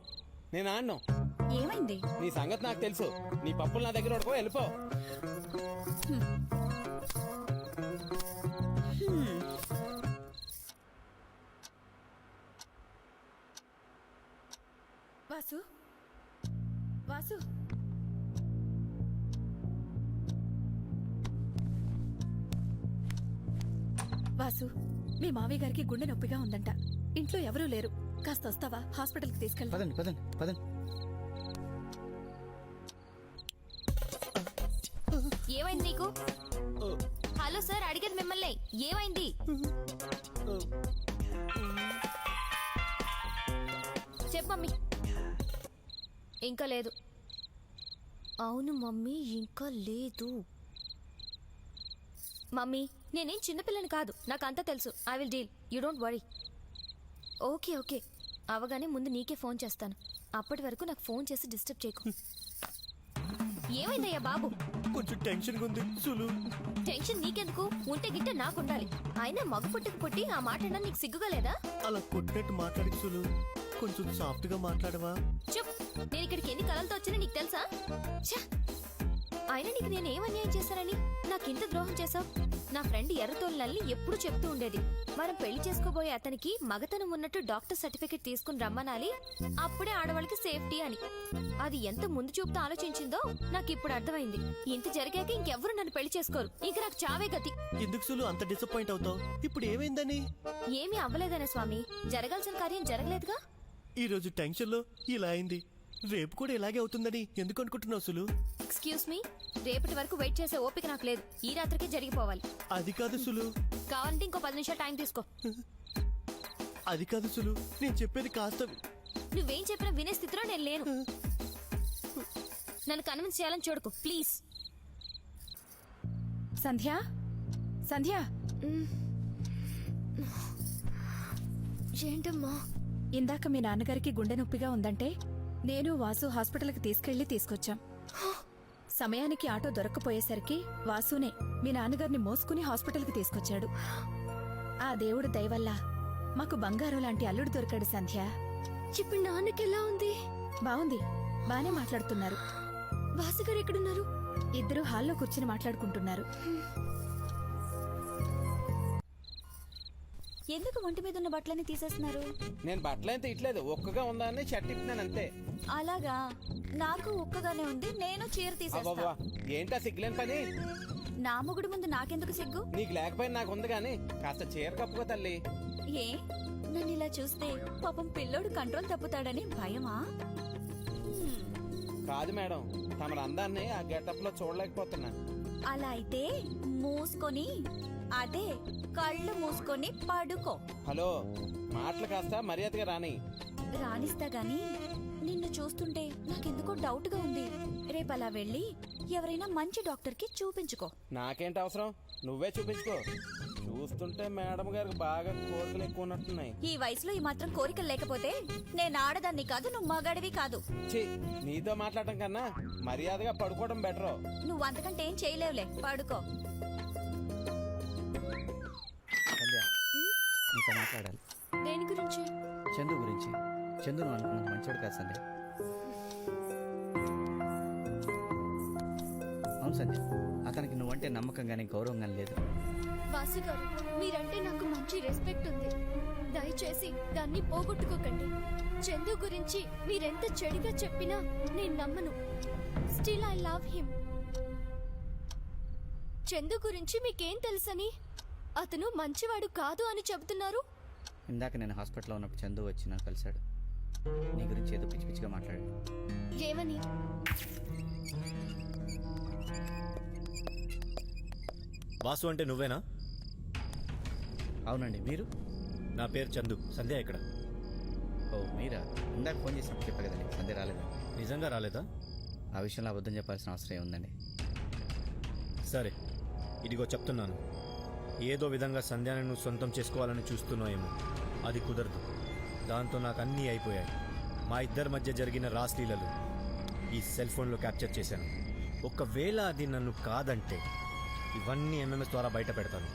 నేను ఆడను. ఏమైంది? నీ సంగతి నాకు తెలుసు. నీ పప్పులు నా దగ్గర ఉడకో, వెళ్ళిపో. వాసు, వాసు, వాసు, మీ మావయ్య గారికి గుండె నొప్పిగా ఉందంట. ఇంట్లో ఎవరూ లేరు. కాస్త వస్తావా? హాస్పిటల్కి తీసుకెళ్ళి. పదండి పదండి పదండి. ఏమైంది నీకు? హలో సార్, అడిగేది మిమ్మల్ని. ఏమైంది? చెప్పు మమ్మీ. ఇంకా లేదు. అవును మమ్మీ, ఇంకా లేదు. మమ్మీ, నేనేం చిన్నపిల్లని కాదు, నాకు అంతా తెలుసు. I will deal, you don't worry. Okay okay, అవగానే ముందు నీకే ఫోన్ చేస్తాను. అప్పటి వరకు నాకు ఫోన్ చేసి డిస్టర్బ్ చేయకు. ఏమైందయ్యా బాబు? కొంచెం టెన్షన్ ఉంది సులు. టెన్షన్ నీకెందుకు? ఉంటే గిట్ట నాకుండాలి. అయినా మగ పుట్టుకు పుట్టి ఆ మాట అన్నా నీకు సిగ్గుగా లేదా? అలా కొట్టినట్టు మాట్లాడి సులు, కొంచెం సాఫ్ట్ గా మాట్లాడవా? చెప్, నేను ఇక్కడికి ఎన్ని కలలతో వచ్చినా నీకు తెలుసా? ఛ! అయినా నీకు నేను ఏం అన్యాయం చేశానని నాకింత ద్రోహం చేశావు? నా ఫ్రెండ్ ఎర్రతోళ్ళని ఎప్పుడు చెప్తూ ఉండేది, మనం పెళ్లి చేసుకోబోయే అతనికి మగతనం ఉన్నట్టు డాక్టర్ సర్టిఫికెట్ తీసుకుని రమ్మనాలి, అప్పుడే ఆడవాళ్ళకి సేఫ్టీ అని. అది ఎంత ముందు చూపుతో ఆలోచించిందో నాకు ఇప్పుడు అర్థమైంది. ఇంత జరిగాక ఇంకెవ్వరు నన్ను పెళ్లి చేసుకోరు. ఇంక నాకు చావే గతి. ఎందుకు సులు అంత డిసప్పాయింట్ అవుతావు? ఇప్పుడు ఏమైందని? ఏమీ అవ్వలేదనే స్వామి, జరగాల్సిన కార్యం జరగలేదుగా. ఈ రోజు టెన్షన్ లో ఇలా అయింది, రేపు కూడా ఇలాగే అవుతుందని ఎందుకు అనుకుంటున్నావు సులు? ఎక్స్క్యూజ్ మీ, రేపటి వరకు వెయిట్ చేసే ఓపిక నాకు లేదు. ఈ రాత్రికి జరిగిపోవాలి. అది కాదు సులు. కావాలంటే ఇంకో 10 నిమిషాలు టైం తీసుకో. అది కాదు సులు, నేను చెప్పేది కాస్త. నువ్వేం చెప్పినా వినే స్థితిలో నేను లేను. నన్ను కన్విన్స్ చేయాలని చూడకు ప్లీజ్. సంధ్య, సంధ్య, ఏంటమ్మా? ఇందాక మీ నాన్నగారికి గుండె నొప్పిగా ఉందంటే నేను వాసు హాస్పిటల్కి తీసుకొచ్చాం. సమయానికి ఆటో దొరక్కపోయేసరికి వాసునే మీ నాన్నగారిని మోసుకుని హాస్పిటల్కి తీసుకొచ్చాడు. ఆ దేవుడు దయవల్ల మాకు బంగారం లాంటి అల్లుడు దొరికాడు సంధ్య. ఇప్పుడు నాన్నకి ఎలా ఉంది? బాగుంది, బానే మాట్లాడుతున్నారు. వాసుగారు ఎక్కడున్నారు? ఇద్దరు హాల్లో కూర్చుని మాట్లాడుకుంటున్నారు. ఎందుకు ఒంటి మీద ఉన్న బట్టలన్నీ తీసేస్తున్నారు? నేను బట్టలేం తీయట్లేదు, ఒక్కగా ఉందా అని షర్ట్ ఇప్పినాను అంతే. అలాగా, నాకు ఒక్కగానే ఉంది, నేను చీర అబ్బబ్బా, ఏంటా సిగ్గులేని పని? నా మొగుడు ముందు నాకెందుకు సిగ్గు? నీకు లేకపోయినా నాకు ఉంది కానీ కాస్త చీర కప్పుకో తల్లి. ఏ, నన్ను ఇలా చూస్తే పాపం పిల్లోడు కంట్రోల్ తప్పుతాడని భయమా? కాదు మేడం, తమరు అందాన్ని ఆ గెటప్ లో చూడలేకపోతున్నా. అలా అయితే మూసుకొని, అదే కళ్ళు మూసుకొని పడుకో. హలో, మాటలు కాస్త మర్యాదగా రాని. రాణిస్తా గాని నిన్ను చూస్తుంటే నాకెందుకో డౌట్ గా ఉంది. రేపు అలా వెళ్ళి ఎవరైనా మంచి డాక్టర్ కి చూపించుకో. నాకేంటి అవసరం, నువ్వే చూపించుకో. చూస్తుంటే మేడం గారికి బాగా కోరికలు ఎక్కువ ఉన్నట్టున్నాయి. ఈ వయసులో ఈ మాత్రం కోరికలు లేకపోతే నేను ఆడదాన్ని కాదు, నువ్వు మగాడివి కాదు. ఛీ, నీతో మాట్లాడటం కన్నా మర్యాదగా పడుకోవడం బెటరు. నువ్వు అంతకంటే ఏం చేయలేవులే, పడుకో. సంధ్య, నీతో మాట్లాడాలి. దేని గురించి? చందు గురించి. చందు నువ్వు అనుకున్నంత మంచోడు కాదు సంధ్య. అవును సంధ్య, అతనికి నువ్వంటే నమ్మకం కానీ గౌరవం కానీ లేదు. వాసుగారు, మీరంటే నాకు మంచి రెస్పెక్ట్ ఉంది, దయచేసి దాన్ని పోగొట్టుకోకండి. చందు గురించి మీరెంత చెడుగా చెప్పినా నేను నమ్మను. Still I love him. Chandu గురించి మీకేం తెలుసని? అతను మంచివాడు కాదు అని చెబుతున్నారు. ఇందాక నేను హాస్పిటల్లో ఉన్నప్పుడు చందు వచ్చి నాకు కలిశాడు. నీ గురించి ఏదో పిచ్చి పిచ్చిగా మాట్లాడాడు. ఏమని? వాసు అంటే నువ్వేనా? అవునండి, మీరు? నా పేరు చందు. సంధ్య ఎక్కడ? ఓ మీరా? ఇందాక ఫోన్ చేసినప్పుడు చెప్పా కదండి, సంధ్య రాలేదా? నిజంగా రాలేదా? ఆ విషయంలో అబద్ధం చెప్పాల్సిన అవసరం ఉందండి. సరే, ఇదిగో చెప్తున్నాను. ఏదో విధంగా సంధ్యాన్ని నువ్వు సొంతం చేసుకోవాలని చూస్తున్నావేమో, అది కుదరదు. దాంతో నాకు అన్నీ అయిపోయాయి. మా ఇద్దరి మధ్య జరిగిన రాస్లీలలు ఈ సెల్ ఫోన్లో క్యాప్చర్ చేశాను. ఒకవేళ అది నన్ను కాదంటే ఇవన్నీ ఎంఎంఎస్ ద్వారా బయట పెడతాను.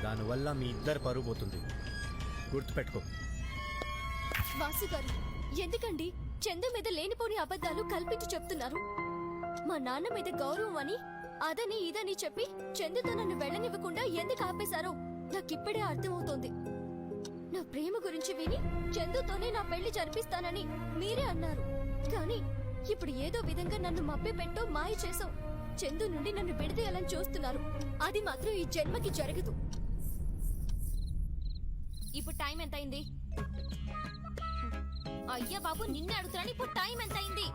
దానివల్ల మీ ఇద్దరు పరువు పోతుంది, గుర్తుపెట్టుకో. వాసుగారు, ఎందుకండి చందు మీద లేనిపోని అబద్ధాలు కల్పించి చెప్తున్నారు? మా నాన్న మీద గౌరవం అని అదని ఇదని చెప్పి చందుతో నన్ను వెళ్ళనివ్వకుండా ఎందుకు ఆపేశారో నాకిప్పుడే అర్థమవుతోంది. నా ప్రేమ గురించి విని చందుతోనే నా పెళ్లి జరిపిస్తానని మీరే అన్నారు. కానీ ఇప్పుడు ఏదో విధంగా నన్ను మభ్య పెట్టో మాయ చేసో చందు నుండి నన్ను విడదీయాలని చూస్తున్నారు. అది మాత్రం ఈ జన్మకి జరగదు. ఇప్పుడు టైం ఎంత అయింది? అయ్యా బాబు, నిన్నే అడుగుతున్నాను. ఇప్పుడు టైం ఎంత అయింది?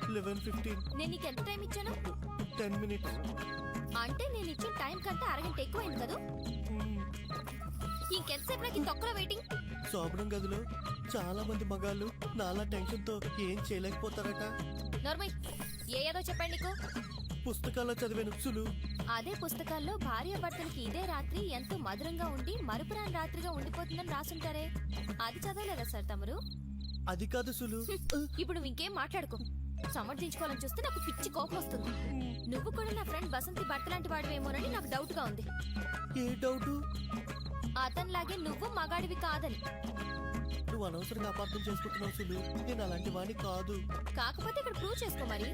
11:15. నేను నీకు ఎంత టైం ఇచ్చాను? 10 minutes. అంటే నేను ఇచ్చిన టైం కంటే అరగంట ఎక్కువైంది కదా. ఇంకెంతసేపు నాకు ఈ తొక్కలో వెయిటింగ్? శోభనం గదిలో చాలా మంది మగాళ్ళు నాలా టెన్షన్ తో ఏం చేయలేకపోతారట. నార్మల్ ఏదో చెప్పండి నీకు. పుస్తకాల్లో చదివాను సులు. అదే పుస్తకాల్లో భార్య భర్తలకి ఇదే రాత్రి ఎంతో మధురంగా ఉండి మరుపురాని రాత్రిగా ఉండిపోతుందని రాసుంటారే, అది చదవలేదా సార్ తమరు? అది కాదు సులు. ఇప్పుడు నువ్వు ఇంకేం మాట్లాడుకో. సమర్థించుకోవాలని చూస్తే నాకు పిచ్చి కోపం వస్తుంది. నువ్వు కూడా నా ఫ్రెండ్ బసంతి భర్త లాంటి వాడివేమోనని నాకు డౌట్ గా ఉంది. ఏ డౌట్? అతనిలాగే నువ్వు మగాడివి కాదని. నువ్వు అనవసరంగా అపార్థం చేసుకుంటున్నావు సులు. నేను అలాంటి వాణ్ణి కాదు. కాకపోతే ఇక్కడ ప్రూవ్ చేసుకో మరి.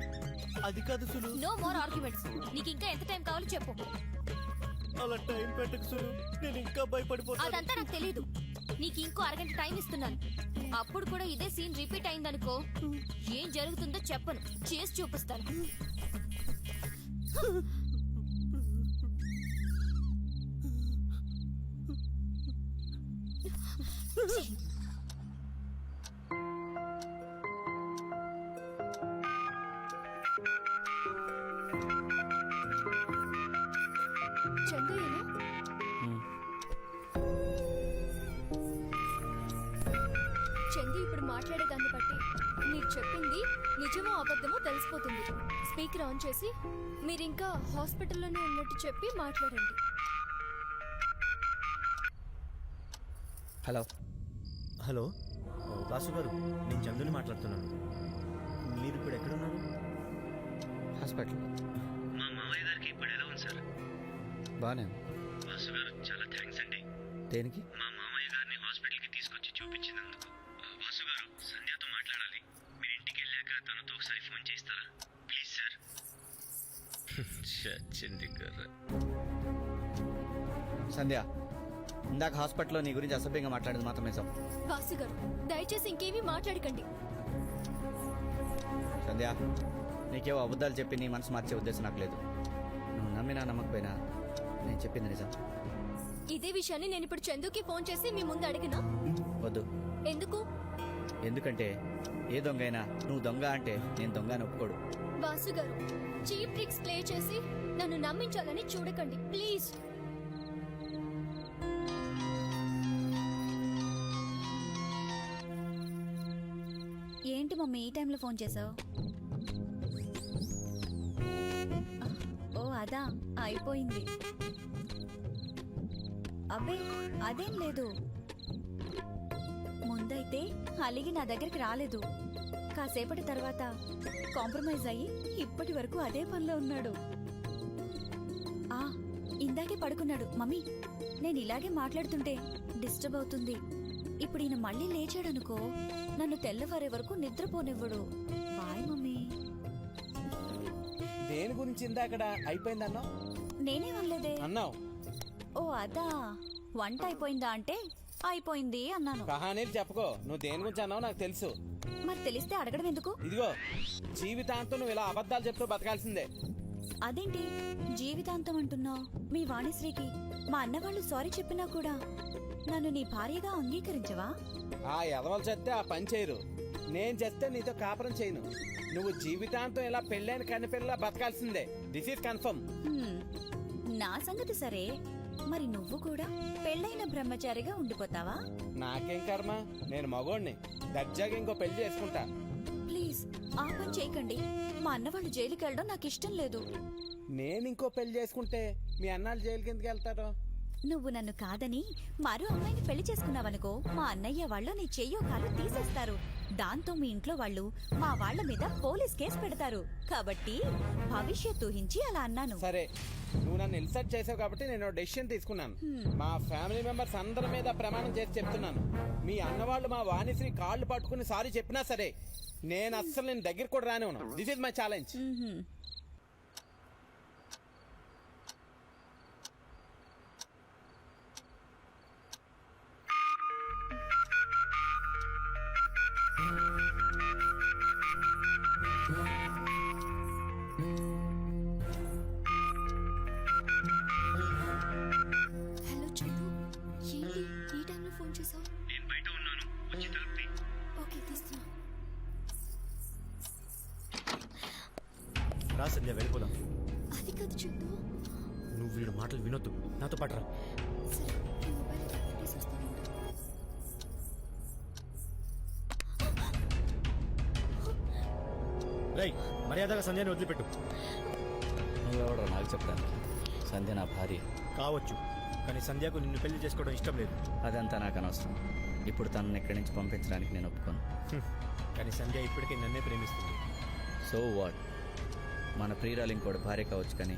అది కాదు సులు. No more arguments. నీకు ఇంకా ఎంత టైం కావాలో చెప్పు. అలా టైం పెట్టకు సులు, నేను ఇంకా భయపడిపోతాను. అదంతా నాకు తెలీదు. నీకు ఇంకో అరగంట టైం ఇస్తున్నాను. అప్పుడు కూడా ఇదే సీన్ రిపీట్ అయిందనుకో, ఏం జరుగుతుందో చెప్పను, చేసి చూపిస్తాను. చందు ఏనా? చందు ఇప్పుడు మాట్లాడేదాన్ని బట్టి మీరు చెప్పింది నిజమో అబద్ధమో తెలిసిపోతుంది. స్పీకర్ ఆన్ చేసి మీరింకా హాస్పిటల్లోనే ఉన్నట్టు చెప్పి మాట్లాడండి. హలో. హలో వాసు గారు, నేను చందుని మాట్లాడుతున్నాను. మీరు ఇప్పుడు ఎక్కడున్నారు? హాస్పిటల్. మా మామయ్య గారికి ఇప్పుడు ఎలా ఉంది సార్? బాగానే ఉంది. వాసు చాలా థ్యాంక్స్ అండి. దేనికి? మా మామయ్య గారిని హాస్పిటల్కి తీసుకొచ్చి చూపించినందుకు. వాసు గారు, సంధ్యతో మాట్లాడాలి. మీరు ఇంటికి వెళ్ళాక తనతో ఒకసారి ఫోన్ చేస్తారా ప్లీజ్ సార్? చచ్చింది కర్ర. సంధ్య, ఇందాక హాస్పిటల్లో నీ గురించి అసభ్యంగా మాట్లాడేది మాత్రం నిజం. వాసు గారు దయచేసి ఇంకేమీ మాట్లాడకండి. సంధ్య, నీకేవో అబద్ధాలు చెప్పి నీ మనసు మార్చే ఉద్దేశం నాకు లేదు. నువ్వు నమ్మినా నమ్మకపోయినా నేను చెప్పింది నిజం. ఇదే విషయాన్ని నేను ఇప్పుడు చందుకి ఫోన్ చేసి మీ ముందు అడిగినా? వద్దు. ఎందుకు? ఎందుకంటే ఏ దొంగ అయినా నువ్వు దొంగ అంటే నేను దొంగ అని ఒప్పుకోడు. వాసు గారు చీప్ ట్రిక్స్ ప్లే చేసి నన్ను నమ్మించాలని చూడకండి ప్లీజ్. ఏంటి మమ్మీ ఈ టైంలో ఫోన్ చేసావు? ఓ అదా, అయిపోయింది. అబ్బే అదేం లేదు. ముందైతే అలిగి నా దగ్గరికి రాలేదు. కాసేపటి తర్వాత కాంప్రమైజ్ అయ్యి ఇప్పటి వరకు అదే పనిలో ఉన్నాడు. ఇందాకే పడుకున్నాడు. మమ్మీ నేను ఇలాగే మాట్లాడుతుంటే డిస్టర్బ్ అవుతుంది. ఇప్పుడు ఈయన మళ్ళీ లేచాడనుకో నన్ను తెల్లవారే వరకు నిద్రపోనివ్వడు. Bye mummy. దేని గురించి ఇందాకడ అయిపోయిందన్నావు? నేనేమనలేదే. అన్నావు. ఓ అదా, వంట అయిపోయిందా అంటే అయిపోయింది అన్నాను. కహానీలు చెప్పుకో. నువ్వు దేని గురించి అన్నావు నాకు తెలుసు. మరి తెలిస్తే అడగడం ఎందుకు? ఇదిగో, జీవితాంతం నువ్వు ఇలా అబద్ధాలు చెప్తూ బతకాల్సిందే. అదేంటి జీవితాంతం అంటున్నావు? మీ వాణిశ్రీకి మా అన్నవాళ్ళు సారీ చెప్పినా కూడా నన్ను నీ భార్యగా అంగీకరించవా? ఆ ఎదవలు చేస్తే ఆ పని చేయరు. నేను చేస్తే నీతో కాపురం చేయను. నువ్వు జీవితాంతం ఇలా పెళ్ళైన కనిపిల్లలా బతకాల్సిందే. This is confirm. నా సంగతి సరే, మరి నువ్వు కూడా పెళ్ళైన బ్రహ్మచారిగా ఉండిపోతావా? నాకేం కర్మ, నేను మగోడిని. దర్జాగా ఇంకో పెళ్లి చేసుకుంటా. ప్లీజ్ ఆ పని చేయకండి. మా అన్నవాళ్ళు జైలుకి వెళ్ళడం నాకు ఇష్టం లేదు. నేను ఇంకో పెళ్లి చేసుకుంటే మీ అన్నాళ్ళు జైలుకి ఎందుకు వెళ్తారో? నువ్వు నన్ను కాదని మరో అమ్మాయిని పెళ్లి చేసుకున్నావనుకో మా అన్నయ్య వాళ్ళు నీ చెయ్యో కాలు తీసేస్తారు. దాంతో మీ ఇంట్లో వాళ్ళు మా వాళ్ళ మీద పోలీస్ కేసు పెడతారు. కాబట్టి భవిష్యత్తు ఊహించి అలా అన్నాను. సరే, నువ్వు నన్ను ఇన్సల్ట్ చేసావు కాబట్టి నేను డెసిషన్ తీసుకున్నాను. మా ఫ్యామిలీ మెంబర్స్ అందరి మీద ప్రమాణం చేసి చెప్తున్నాను. మీ అన్నవాళ్ళు మా వాణిశ్రీ కాళ్ళు పట్టుకుని సారీ చెప్పినా సరే నేను అస్సలు నేను దగ్గర కూడా రానివ్వను. This is my challenge. Hello Chandu, ఏంటి ఈ టైంలో ఫోన్ చేసావు? నేను బయట ఉన్నాను, వచ్చి తలుపుతీ. ఓకే తీస్తున్నా. రా సంధ్య, వెళ్ళిపోదాం. అది కాదు చందు. నువ్వు వీడు మాటలు వినొద్దు, నాతో పాటు రా. సరే, ఈ మొబైల్ ఇక్కడ పెట్టేసి వస్తాను. రై, మర్యాదగా సంధ్యని వదిలిపెట్టు. నువ్వెవడో నాకు చెప్తాను. సంధ్య నా భార్య కావచ్చు, కానీ సంధ్యకు నిన్ను పెళ్లి చేసుకోవడం ఇష్టం లేదు. అదంతా నాకు అనవసరం. ఇప్పుడు తనని ఇక్కడి నుంచి పంపించడానికి నేను ఒప్పుకోను. కానీ సంధ్య ఇప్పటికీ నన్నే ప్రేమిస్తుంది. So what? మన ప్రియురాలు ఇంకోటి భార్య కావచ్చు, కానీ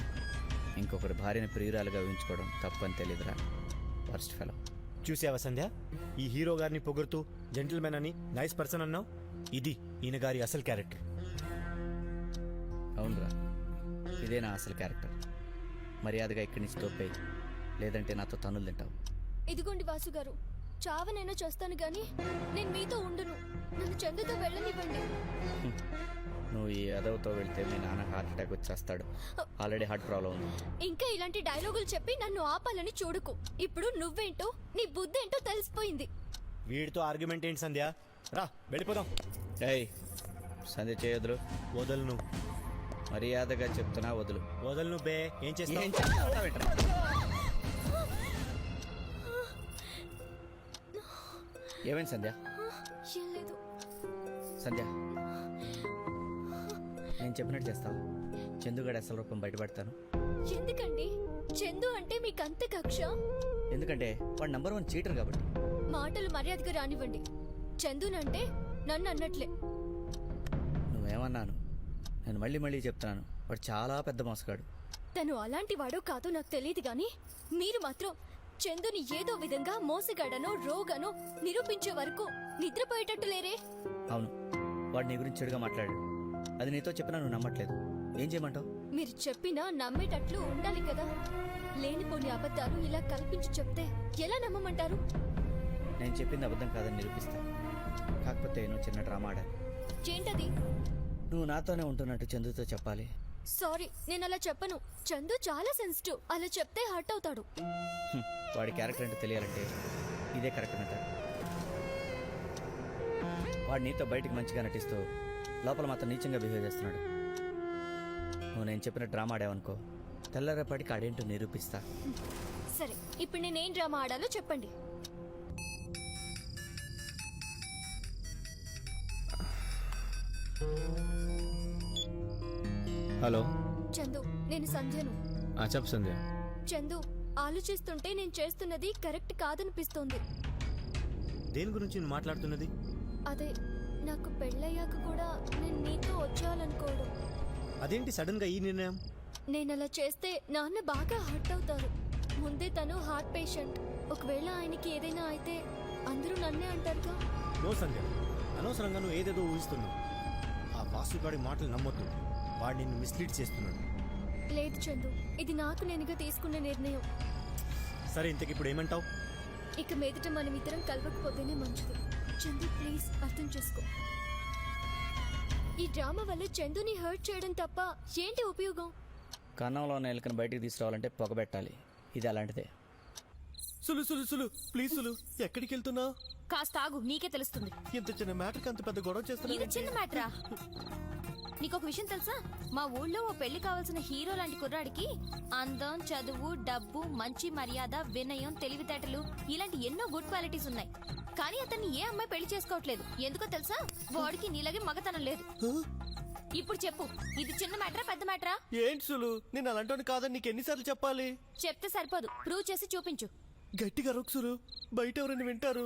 ఇంకొకటి భార్యని ప్రియురాలుగా ఊహించుకోవడం తప్పని తెలియదురా. Worst fellow. చూసావా సంధ్య, ఈ హీరో గారిని పొగుడుతూ జెంటిల్మెన్ అని నైస్ పర్సన్ అన్నావు. ఇది ఈయన గారి అసలు క్యారెక్టర్. అవునరా, ఇదే నా అసలు క్యారెక్టర్. మర్యాదగా ఇక్కడి నుంచి తోపేయి, లేదంటే నాతో తన్నులు తింటావు. ఇదిగోండి వాసు గారు, చావనైనా చేస్తాను గాని నేను మీతో ఉండను. నన్ను చందుతో వెళ్ళనివ్వండి. నువ్వు ఈ అదవుతో వెళ్తే మీ నాన్న హార్ట్ అటాక్ వచ్చేస్తాడు. ఆల్రెడీ హార్ట్ ప్రాబ్లం ఉంది. ఇంకా ఇలాంటి డైలాగులు చెప్పి నన్ను ఆపాలని చూడకు. ఇప్పుడు నువ్వేంటో నీ బుద్ధి ఏంటో తెలిసిపోయింది. వీడితో ఆర్గ్యుమెంట్ ఏంటి సంధ్య? రా వెళ్ళిపోదాం. ఏయ్ సంధ్య చేయొద్దులు. వదలను. మర్యాదగా చెప్తున్నా వదులు. వదలను బే. ఏం చేస్తావు? ఏమైంది సంధ్య? ఏం లేదు. సంధ్య, నేను చెప్పినట్టు చేస్తావు. చందుగాడి అసలు రూపం బయటపడతాను. ఎందుకండి? చందు అంటే మీకు అంత కక్ష? ఎందుకంటే వాడు నంబర్ 1 చీటర్ కాబట్టి. మాటలు మర్యాదగా రానివ్వండి. చందునంటే నన్ను అన్నట్లే. నువ్వేమన్నాను? నేను మళ్ళీ మళ్ళీ చెప్తున్నాను, వాడు చాలా పెద్ద మోసగాడు. తను అలాంటి వాడో కాదో నాకు తెలియదు గాని మీరు మాత్రం చందుని ఏదో విధంగా మోసగాడనో రోగనో నిరూపించే వరకు నిద్రపోయేటట్టు లేరే. అవును, వాడు నీ గురించి చెడుగా మాట్లాడాడు. అది నీతో చెప్పినా నువ్వు నమ్మట్లేదు. ఏం చేయమంటావు? మీరు చెప్పినా నమ్మేటట్లు ఉండాలి కదా. లేనిపోని అబద్ధాలు ఇలా కల్పించి చెప్తే ఎలా నమ్మమంటారు? నేను చెప్పింది అబద్ధం కాదని నిరూపిస్తా. కాకపోతే నువ్వు చిన్న డ్రామా ఆడాలి. ఏంటది? నువ్వు నాతోనే ఉంటున్నట్టు చందుతో చెప్పాలి. సారీ, నేను అలా చెప్పను. చందు చాలా సెన్సిటివ్. అలా చెప్తే హర్ట్ అవుతాడు. వాడి క్యారెక్టర్ అంటే తెలియాలంటే ఇదే కరెక్ట్ మెథడ్. వాడు నీతో బయటికి మంచిగా నటిస్తూ లోపల మాత్రం నీచంగా బిహేవ్ చేస్తున్నాడు. నువ్వు నేను చెప్పిన డ్రామా ఆడావనుకో, తెల్లరేపటికి ఆడేంటో నిరూపిస్తా. సరే, ఇప్పుడు నేనేం డ్రామా ఆడాలో చెప్పండి. హలో చందు, నేను సంధ్యను. చెప్పు సంధ్య. చందు, ఆలోచిస్తుంటే నేను చేస్తున్నది కరెక్ట్ కాదనిపిస్తోంది. దేని గురించి నువ్వు మాట్లాడుతున్నది? అదే, నాకు పెళ్ళయ్యాక కూడా నేను నీతో వచ్చేయాలనుకోవడం. అదేంటి సడన్ గా ఈ నిర్ణయం? నేను అలా చేస్తే నాన్న బాగా హర్ట్ అవుతారు. ముందే తను హార్ట్ పేషెంట్. ఒకవేళ ఆయనకి ఏదైనా అయితే అందరూ నన్నే అంటారుగా. నో సంధ్య, అనవసరంగా నువ్వు ఏదేదో ఊహిస్తున్నావు. ఆ వాసుగాడి మాటలు నమ్మొద్దు. వాడు నిన్ను మిస్లీడ్ చేస్తున్నాడు. లేదు చందు, ఇది నాకు నేనుగా తీసుకున్న నిర్ణయం. సరే, ఇంతకి ఇప్పుడు ఏమంటావు? ఇక మీదట మనం ఇద్దరం కలవకపోతేనే మంచిది. చందు, ప్లీజ్ అర్థం చేసుకో. ఈ డ్రామా వల్ల చందుని హర్ట్ చేయడం తప్ప ఏంటి ఉపయోగం? కన్నంలో ఉన్న ఎలుకను బయటికి తీసుకురావాలంటే పొగబెట్టాలి. ఇది అలాంటిదే. సులు సులు సులు ప్లీజ్ సులు, ఎక్కడికి వెళ్తున్నావు? కాస్త ఆగు, నీకే తెలుస్తుంది. ఇంత చిన్న మ్యాటర్కి అంత పెద్ద గొడవ ఇది చేస్తున్నా. చిన్న మ్యాటరా? నీకొక విషయం తెలుసా? మా ఊళ్ళో ఓ పెళ్లి కావాల్సిన హీరో లాంటి కుర్రాడికి అందం, చదువు, డబ్బు, మంచి మర్యాద, వినయం, తెలివితేటలు ఇలాంటి ఎన్నో గుడ్ క్వాలిటీస్ ఉన్నాయి. కానీ అతన్ని ఏ అమ్మాయి పెళ్లి చేసుకోవట్లేదు. ఎందుకో తెలుసా? వాడికి నీలాగే మగతనం లేదు. ఇప్పుడు చెప్పు, ఇది చిన్న మ్యాటరా పెద్ద మ్యాటరా? ఏంటి సులు, నేను అలాంటి కాదని నీకు ఎన్నిసార్లు చెప్పాలి? చెప్తే సరిపోదు, ప్రూవ్ చేసి చూపించు. గట్టిగా అరవకు సులు, బయట ఎవరైనా వింటారు.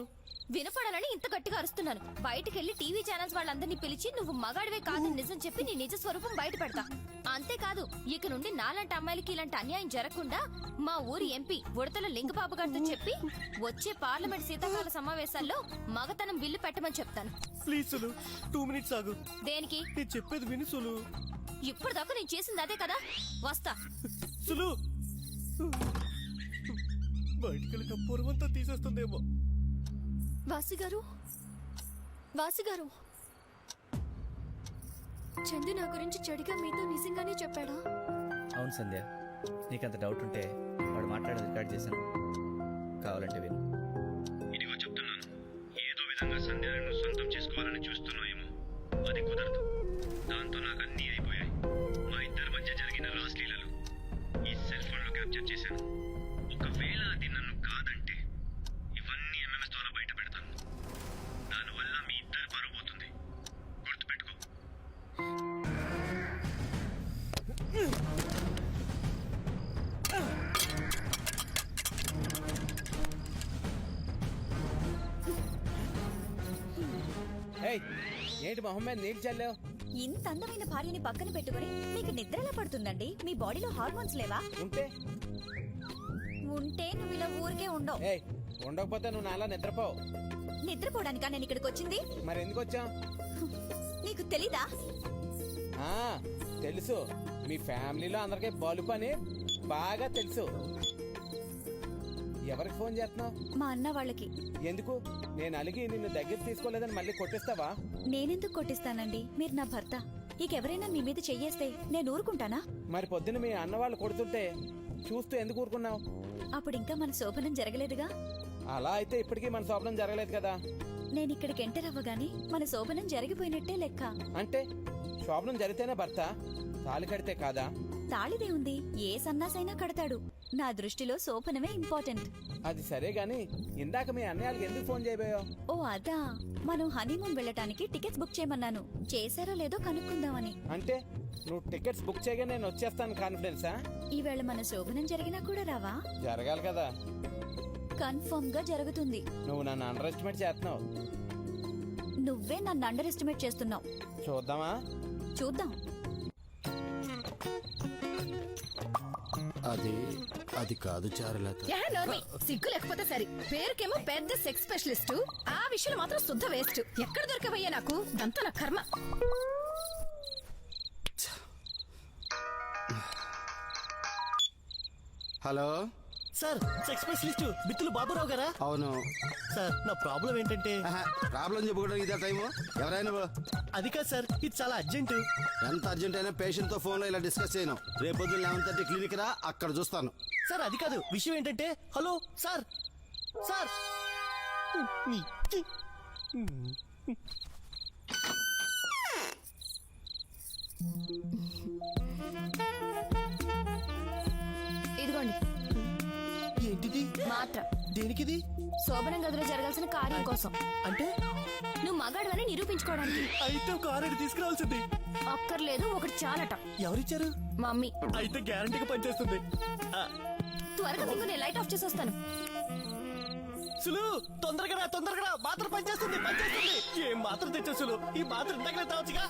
వినపడాలని ఇంత గట్టిగా అరుస్తున్నాను. బయటకెళ్లి టీవీ ఛానల్స్ వాళ్ళందరినీ పిలిచి నువ్వు మగాడివే కాదని నిజం చెప్పి నీ నిజ స్వరూపం బయట పెడతా. అంతేకాదు, ఇక నుండి నాలాంటి అమ్మాయిలకి ఇలాంటి అన్యాయం జరగకుండా మా ఊరి ఎంపీ ఉడతల లింగబాబు గారితో చెప్పి వచ్చే పార్లమెంట్ శీతాకాల సమావేశాల్లో మగతనం బిల్లు పెట్టమని చెప్తాను. ప్లీజ్ సులు, 2 minutes ఆగు. దేనికి? నేను చెప్పేది విను సులు. ఇప్పుడు దాకా నేను చేసింది అదే కదా. వస్తా. సులు, బయటికి వెళ్ళిన పొరవంతా తీసేస్తుందేమో. వాసుగారు, వాసుగారు, చందు నా గురించి చెడుగా మీతో నిజంగానే చెప్పాడా? అవును సంధ్య, నీకంత డౌట్ ఉంటే వాడు మాట్లాడేది రికార్డ్ చేశాను, కావాలంటే విను. ఇదిగో చెప్తున్నాను, ఏదో విధంగా సంధ్యను సొంతం చేసుకోవాలని చూస్తున్నాయేమో. అది కుదరదు. దాంతో నాకు అన్నీ అయిపోయాయి. మా ఇద్దరి మధ్య జరిగిన రాస్లీలలు ఈ సెల్ ఫోన్ లో క్యాప్చర్ చేశాను. ఒకవేళ అది నన్ను కాదంటే ఇవన్నీ ఎంఎంఎస్ ద్వారా బయట పెడతాను. దానివల్ల మీ ఇద్దరు పరువు పోతుంది. గుర్తుపెట్టుకో. ఏయ్, ఏంటి మొహం మీద నీళ్ళు చల్లావు? ఇంత అందమైన భార్యని పక్కన పెట్టుకుని మీకు నిద్ర ఎలా పడుతుందండి? మీ బాడీలో హార్మోన్స్ లేవా? ఉంటే ఉంటే నువ్వు ఇలా ఊరికే ఉండవు. ఏయ్, ఉండకపోతే నువ్వు నాలా నిద్రపోవు. నిద్రపోవడానికా నేను ఇక్కడికి వచ్చింది? మరి ఎందుకు వచ్చావు? నీకు తెలీదా? తెలుసు, మీ ఫ్యామిలీలో అందరికీ బలుపు అని బాగా తెలుసు. ఎవరికి ఫోన్ చేస్తున్నావు? మా అన్న వాళ్ళకి. ఎందుకు? నేను అలిగి నిన్ను దగ్గర తీసుకోలేదని మళ్ళీ కొట్టిస్తావా? నేనెందుకు కొట్టిస్తానండి? మీరు నా భర్త. ఇకెవరైనా మీ మీద చెయ్యేస్తే నేను ఊరుకుంటానా? మరి పొద్దున్న మీ అన్న వాళ్ళు కొడుతుంటే చూస్తూ ఎందుకు ఊరుకున్నావు? అప్పుడు ఇంకా మన శోభనం జరగలేదుగా. అలా అయితే ఇప్పటికీ మన శోభనం జరగలేదు కదా. నేను ఇక్కడికి ఎంటర్ అవ్వగానే మన శోభనం జరిగిపోయినట్టే లెక్క. అంటే శోభనం జరిగితేనే భర్త, తాళి కడితే కాదా? తాళిదే ఉంది, ఏ సన్నాసైనా కడతాడు. నా దృష్టిలో శోభనమే ఇంపార్టెంట్. అది సరే గాని ఇందాక మీ అన్నయ్యకి ఎందుకు ఫోన్ చేయబోయో? ఓ అదా, మనం హనీమూన్ వెళ్ళటానికి టికెట్స్ బుక్ చేయమన్నాను. చేశారో లేదో కనుక్కుందామని. అంటే నువ్వు టికెట్స్ బుక్ చేయగా నేను వచ్చేస్తాను కాన్ఫిడెన్సా? ఈవేళ మన శోభనం జరిగినా కూడా రావా? జరగాలి కదా. కన్ఫర్మ్ గా జరుగుతుంది. నువ్వు నన్ను అండర్ ఎస్టిమేట్ చేస్తున్నావు. నువ్వే నన్ను అండర్ ఎస్టిమేట్ చేస్తున్నావు. చూద్దామా? చూద్దాం. అది కాదు చారులత. సిగ్గు లేకపోతే సరే, పేరుకేమో పెద్ద సెక్స్ స్పెషలిస్ట్, ఆ విషయంలో మాత్రం శుద్ధ వేస్ట్. ఎక్కడ దొరకవయ్యా నాకు, అంతా నా కర్మ. హలో సార్, సెక్స్ స్పెషలిస్ట్ బిత్తులు బాబురావు గారా? అవును సార్, నా ప్రాబ్లం ఏంటంటే ప్రాబ్లం చెప్పుకోవడానికి ఇదే టైము. ఎవరైనా అది కాదు సార్, ఇది చాలా అర్జెంటు. ఎంత అర్జెంట్ అయినా పేషెంట్ తో ఫోన్ లో ఇలా డిస్కస్ చేయను. రేపు పొద్దున్న 11:30 క్లినిక్ రా, అక్కడ చూస్తాను. సార్ అది కాదు, విషయం ఏంటంటే, హలో సార్, సార్ ఇదిగోండి ఏంటిది? మాత్ర. దేనికిది? శోభనం గదిలో జరగాల్సిన కార్యం కోసం. అంటే నువ్వు మగాడు నిరూపించుకోవడానికి. అయితే కారు తీసుకురావాల్సింది. అక్కర్లేదు, ఒకటి చాలట. ఎవరిచ్చారు? మమ్మీ. అయితే గ్యారంటీగా పనిచేస్తుంది. త్వరగా దిగు, నేను లైట్ ఆఫ్ చేసి వస్తాను. సులు, తొందరగా రా, మాత్రం పనిచేస్తుంది. ఏం మాత్రం తెచ్చా సులు, ఈ మాత్రం ఇంతకనే తావచ్చుగా.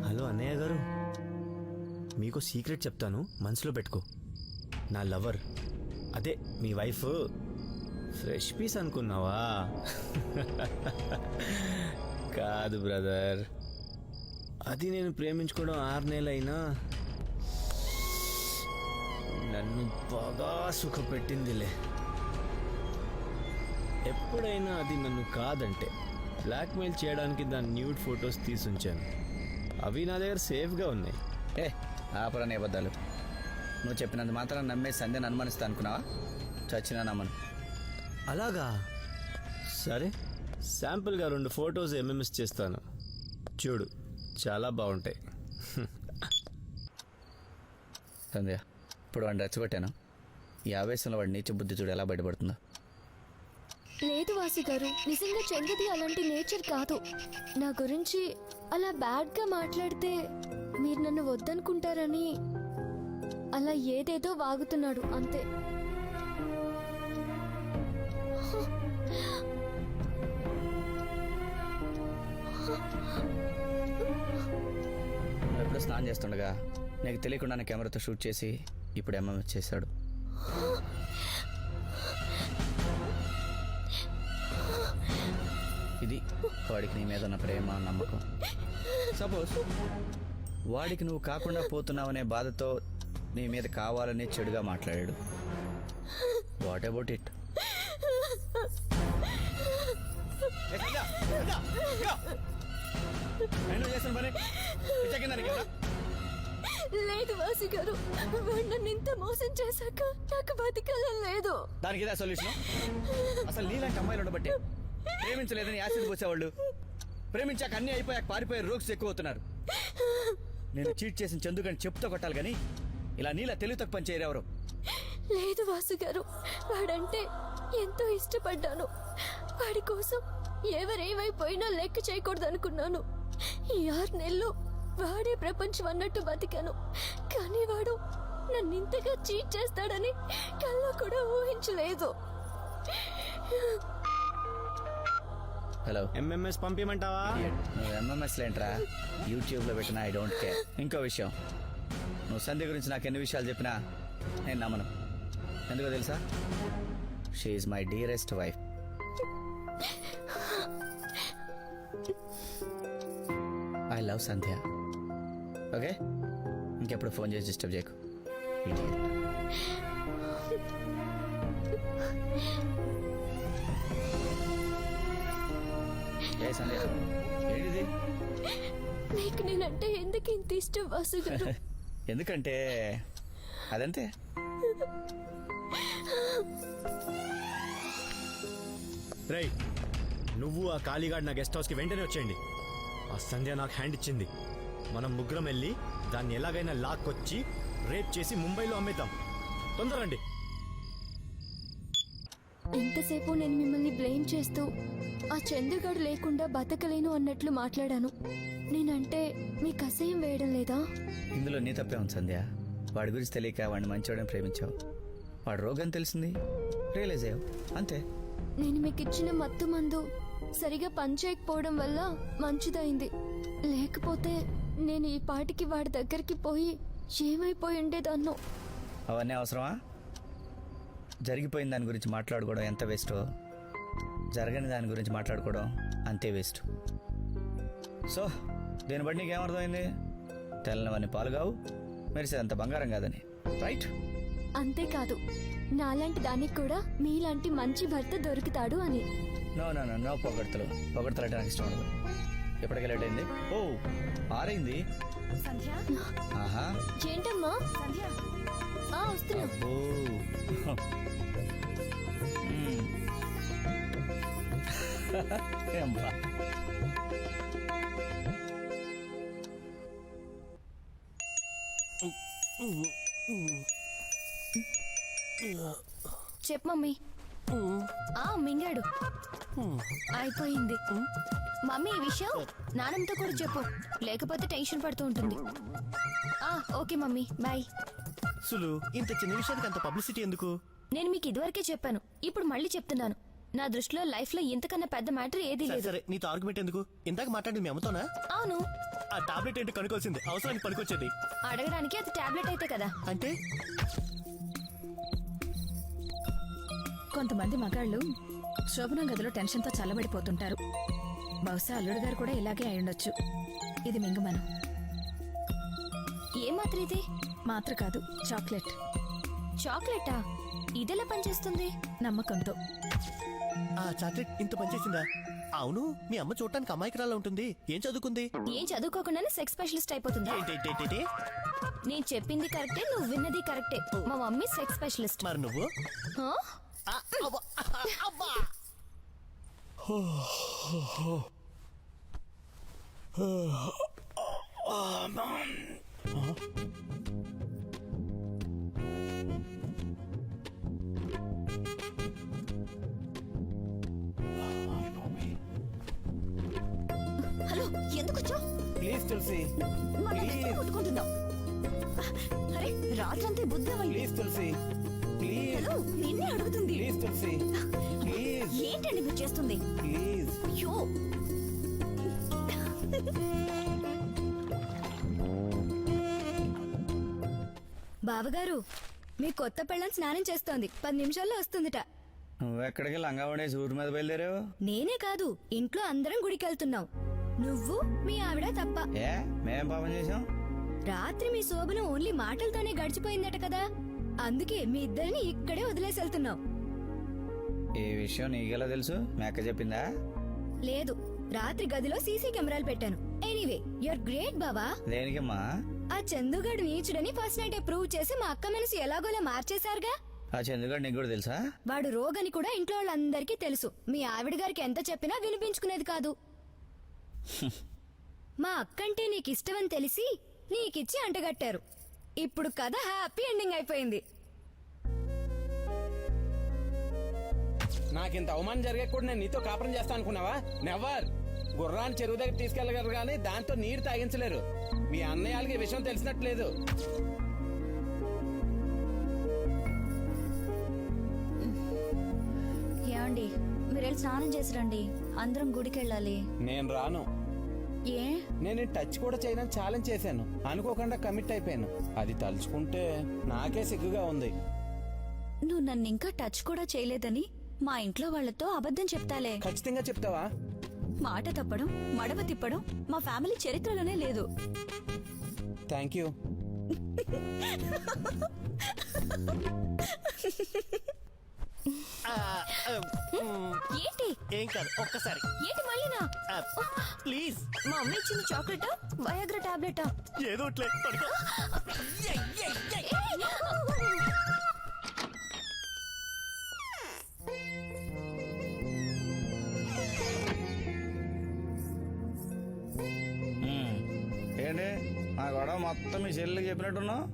హలో అన్నయ్య గారు, మీకు సీక్రెట్ చెప్తాను, మనసులో పెట్టుకో. నా లవర్, అదే మీ వైఫ్ ఫ్రెష్ పీస్ అనుకున్నావా? కాదు బ్రదర్, అది నేను ప్రేమించుకోవడం 6 నెలలైనా నన్ను బాగా సుఖపెట్టిందిలే. ఎప్పుడైనా అది నన్ను కాదంటే బ్లాక్మెయిల్ చేయడానికి దాని న్యూడ్ ఫొటోస్ తీసుంచాను. అవి నా దగ్గర సేఫ్గా ఉన్నాయి. ఆపరని అబద్ధాలు. నువ్వు చెప్పినంత మాత్రం నమ్మే సంధ్యను అనుమానిస్తా అనుకున్నావా? చచ్చినా నమ్మను. అలాగా? సరే, శాంపుల్గా 2 ఫొటోస్ ఎంఎంఎస్ చేస్తాను, చూడు, చాలా బాగుంటాయి. సంధ్య, ఇప్పుడు వాడిని రెచ్చగొట్టాను. ఈ ఆవేశంలో వాడి నీచ బుద్ధి చూడు ఎలా బయటపడుతుందో. లేదు వాసు గారు, నిజంగా చంద్రది అలాంటి నేచర్ కాదు. నా గురించి అలా బ్యాడ్గా మాట్లాడితే మీరు నన్ను వద్దనుకుంటారని అలా ఏదేదో వాగుతున్నాడు అంతే. ఎప్పుడు స్నానం చేస్తుండగా నీకు తెలియకుండానే కెమెరాతో షూట్ చేసి ఇప్పుడు ఎంఎంఎస్ చేశాడు. ఇది వాడికి నీ మీద ఉన్న ప్రేమ, నమ్మకం. సపోజ్ వాడికి నువ్వు కాకుండా పోతున్నావనే బాధతో నీ మీద కావాలని చెడుగా మాట్లాడాడు. What about it? లేదు వాసు గారు, వాడు నన్ను ఇంత మోసం చేశాక నాకు బతికాలని లేదు. దానికి ఇదే సొల్యూషన్? అసలు నీలాంటి అమ్మాయిలు ఉండబట్టే ప్రేమించలేదని యాసిడ్ పోసేవాళ్ళు ప్రేమించాక అన్ని అయిపోయాక పారిపోయే రోగ్స్ ఎక్కువ అవుతున్నారు. నేను చీట్ చేసిన చందుగని చెప్పుతో కొట్టాలి కానీ ఇలా నీలా తెలివి తక్కువ పని చేయరు ఎవరు. లేదు వాసు గారు, వాడంటే ఎంతో ఇష్టపడ్డాను. వాడి కోసం ఎవరేమైపోయినా లెక్క చేయకూడదు అనుకున్నాను. ఈ 6 నెలలు వాడే ప్రపంచం అన్నట్టు బతికాను. కానీ వాడు నన్ను ఇంతగా చీట్ చేస్తాడని కల్లో కూడా ఊహించలేదు. హలో, ఎంఎంఎస్ పంపించమంటావా? నువ్వు ఎంఎంఎస్ లేంట్రా, యూట్యూబ్లో పెట్టినా ఐ డోంట్ కేర్. ఇంకో విషయం, నువ్వు సంధ్య గురించి నాకు ఎన్ని విషయాలు చెప్పినా నేను నమ్మను. ఎందుకో తెలుసా? She is my dearest wife. I love Sandhya. Okay, ఇంకెప్పుడు ఫోన్ చేసి డిస్టర్బ్ చేయకు. ఏ సంధ్య, ఏంటిది? నీకు నేనంటే ఎందుకు ఇంత ఇష్టం వాసు గారు? ఎందుకంటే అదంతే. రై, నువ్వు ఆ కాళీగాడ్ నా గెస్ట్ హౌస్కి వెంటనే వచ్చేయండి. ఆ సంధ్య నాకు హ్యాండ్ ఇచ్చింది. మనం ముగ్గురం వెళ్ళి దాన్ని ఎలాగైనా లాక్కొచ్చి రేప్ చేసి ముంబైలో అమ్మేద్దాం. తొందరండి. ఇంతసేపు నేను మిమ్మల్ని బ్లేమ్ చేస్తూ ఆ చంద్రగాడు లేకుండా బతకలేను అన్నట్లు మాట్లాడాను. నేనంటే మీకు అసహ్యం వేయడం లేదా? ఇందులో నీ తప్పే ఉంది సంధ్య. వాడి గురించి తెలియక వాడిని మంచివాడని ప్రేమించావు. వాడు రోగం తెలిసింది, రియలైజ్ అయ్యావు, అంతే. నేను మీకు ఇచ్చిన మత్తు మందు సరిగా పనిచేయకపోవడం వల్ల మంచిదైంది. లేకపోతే నేను ఈ పాటికి వాడి దగ్గరికి పోయి ఏమైపోయి ఉండేదాన్నో. అవన్నీ అవసరమా? జరిగిపోయిన దాని గురించి మాట్లాడుకోవడం ఎంత వేస్టో, జరగని దాని గురించి మాట్లాడుకోవడం అంతే వేస్ట్. సో దీన్ని బట్టి నీకేమర్థమైంది? తెల్లవన్నీ పాలు కావు, మెరిసేదంత బంగారం కాదని, రైట్? అంతేకాదు, నాలాంటి దానికి కూడా మీలాంటి మంచి భర్త దొరుకుతాడు అని. నో నో నో నో పొగడ్తలు అంటే నాకు ఇష్టం ఉండదు. ఎప్పటికీ లేట్ అయింది? ఓ 6 అయింది. సంధ్య ఆహా, ఏంటమ్మా? సంధ్య వస్తున్నా. ఓ ఏం బా. చెప్పు మమ్మీ. మింగాడు. అయిపోయింది. మమ్మీ ఈ విషయం నాన్నమ్మతో కూడా చెప్పు, లేకపోతే టెన్షన్ పడుతూ ఉంటుంది. Okay mummy, bye. సులు, ఇంత చిన్న విషయానికి అంత పబ్లిసిటీ ఎందుకు? నేను మీకు ఇదివరకే చెప్పాను, ఇప్పుడు మళ్ళీ చెప్తున్నాను. నా దృష్టిలో లైఫ్ లో ఇంతకన్నా పెద్ద మ్యాటర్ ఏదీ లేదు. సరే, నీతో ఆర్గ్యుమెంట్ ఎందుకు? ఇందాక మాట్లాడింది మీ అమ్మతోనా? అవును. ఆ టాబ్లెట్ ఏంటి కనుకోవాల్సింది, అవసరానికి పనికొచ్చేది. అడగడానికి అది టాబ్లెట్ అయితే కదా. అంటే కొంతమంది మగాళ్ళు శోభనం గదిలో టెన్షన్తో చల్లబడిపోతుంటారు. బహుశా అల్లుడు గారు కూడా ఇలాగే అయ్యుండొచ్చు. ఇది మింగమను. ఏ మాత్ర ఇది? మాత్ర కాదు, చాక్లెట్. చాక్లెటా? ఇదెలా పనిచేస్తుంది? నమ్మకంతో. ఆ చాక్లెట్ ఇంత పనిచేసిందా? అవును, మీ అమ్మ చూడటానికి అమాయకురాలా ఉంటుంది. ఏం చదువుకుంది? ఏం చదువుకోకుండానే సెక్స్ స్పెషలిస్ట్ అయిపోతుంది. ఏంటి? నేను చెప్పింది కరెక్టే, నువ్వు విన్నది కరెక్టే. మా మమ్మీ సెక్స్ స్పెషలిస్ట్. మరి నువ్వు? హలో, ఎందుకు వచ్చావు? ప్లీజ్ తులసి, కొట్టుకుంటున్నావు. అరే, రాత్రంతా బుద్ధి. Please Tulasi, please. హలో, నిన్నే అడుగుతుంది. Please Tulasi, please. ఏంటండి మీరు చేస్తుంది? ప్లీజ్. అయ్యో, బావగారు, మీ కొత్త పెళ్ళం స్నానం చేస్తోంది. 10 నిమిషాల్లో వస్తుందిట. నువ్వెక్కడికి లంగా పడేసి ఊరి మీద బయలుదేరావు? నేనే కాదు, ఇంట్లో అందరం గుడికి వెళ్తున్నాం. నువ్వు మీ ఆవిడ తప్ప. ఏ మేం పాపం చేసాం? రాత్రి మీ శోభనం ఓన్లీ మాటలతోనే గడిచిపోయిందట కదా, అందుకే మీ ఇద్దరిని ఇక్కడే వదిలేసి వెళ్తున్నాం. ఈ విషయం నీకెలా తెలుసు? మేక చెప్పిందా? లేదు, రాత్రి గదిలో సీసీ కెమెరాలు పెట్టాను. ఎనీవే, యూర్ గ్రేట్ బావా. దేనికమ్మా? ఆ చందుగాడు నీచుడని ఫస్ట్ నైట్ ప్రూవ్ చేసి మా అక్క మనసు ఎలాగోలా మార్చేశారుగా. ఆ చందుగాడు నీకు కూడా తెలుసా? వాడు రోగని కూడా ఇంట్లో వాళ్ళందరికీ తెలుసు. మీ ఆవిడ గారికి ఎంత చెప్పినా వినిపించుకునేది కాదు. మా అక్కంటే నీకు ఇష్టమని తెలిసి నీకిచ్చి అంటగట్టారు. ఇప్పుడు కథ హ్యాపీ ఎండింగ్ అయిపోయింది. నాకింత అవమానం జరగకూడదు నేను నీతో కాపురం చేస్తా అనుకున్నావా? నెవర్. గుర్రాన్ని చెరువు దగ్గర తీసుకెళ్లగలరు కానీ దాంతో నీరు తాగించలేరు. మీ అన్నయ్యలకి ఈ విషయం తెలిసినట్లేదు. ఏమండి, మీరెళ్ళి స్నానం చేసి రండి, అందరం గుడికి వెళ్ళాలి. నేను రాను. ఏ? నేను టచ్ కూడా చేయనని ఛాలెంజ్ చేశాను, అనుకోకుండా కమిట్ అయిపోయాను. అది తలుచుకుంటే నాకే సిగ్గుగా ఉంది. నువ్వు నన్ను ఇంకా టచ్ కూడా చేయలేదని మా ఇంట్లో వాళ్ళతో అబద్ధం చెప్తాలే. ఖచ్చితంగా చెప్తావా? మాట తప్పడం, మడమ తిప్పడం మా ఫ్యామిలీ చరిత్రలోనే లేదు. Thank you. ఏంటి? ఏం కాదు, ఒక్కసారి. ఏంటి మళ్ళీనా? ప్లీజ్. మా అమ్మ ఇచ్చింది చాక్లెటా, వయాగ్రా టాబ్లెటా? ఏదో ఏంటి మా గొడవ మొత్తం మీ చెల్లికి చెప్పినట్టున్నావు?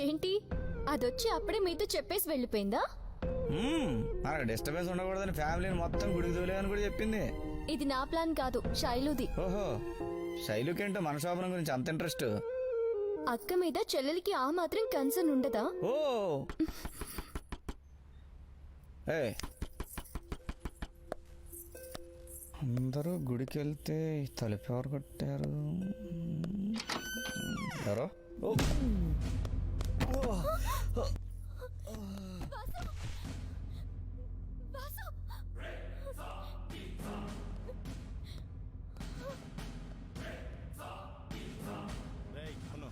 ఏంటి, అదొచ్చి అప్పుడే మీతో చెప్పేసి వెళ్ళిపోయిందా? మనకు డిస్టర్బెన్స్ ఉండకూడదని ఫ్యామిలీని మొత్తం గుడికి తోలేదని కూడా చెప్పింది. ఇది నా ప్లాన్ కాదు, శైలుది. ఓహో, శైలుకేంటో మన శోభనం గురించి అంత ఇంట్రెస్ట్? అక్క మీద చెల్లెలికి ఆ మాత్రం కన్సర్న్ ఉండదా? ఓ అందరూ గుడికి వెళ్తే తలుపు ఎవరు కొట్టారు? ఎవరో? ఓ! రేయ్, అను.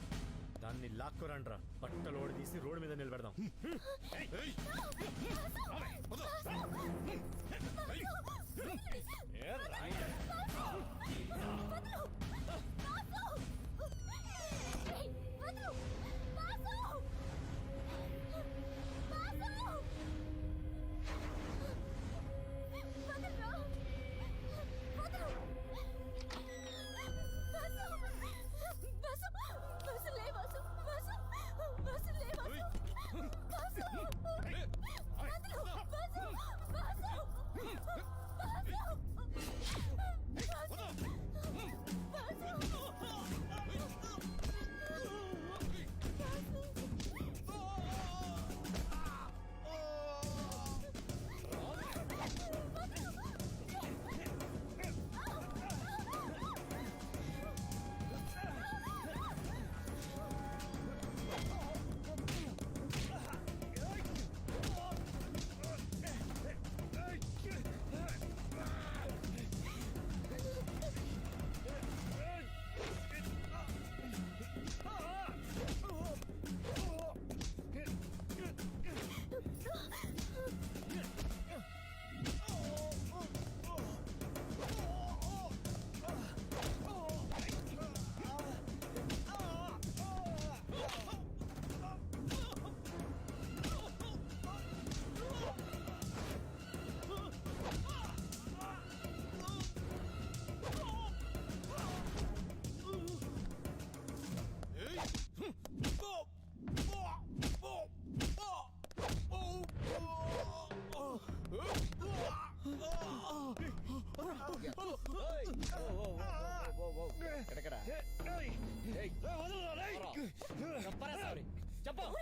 దాన్ని లాక్కోరండ్రా, బట్టలు ఓడి తీసి రోడ్డు మీద నిలబెడదాం.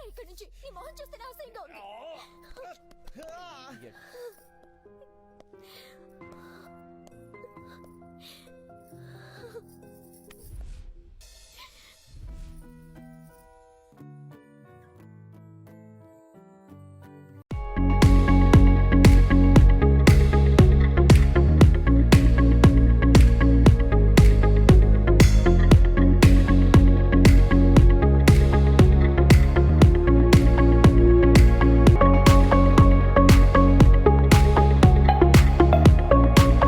ఇక్కడి నుంచి నీ మొహం చూస్తే అసహ్యంగా ఉంది.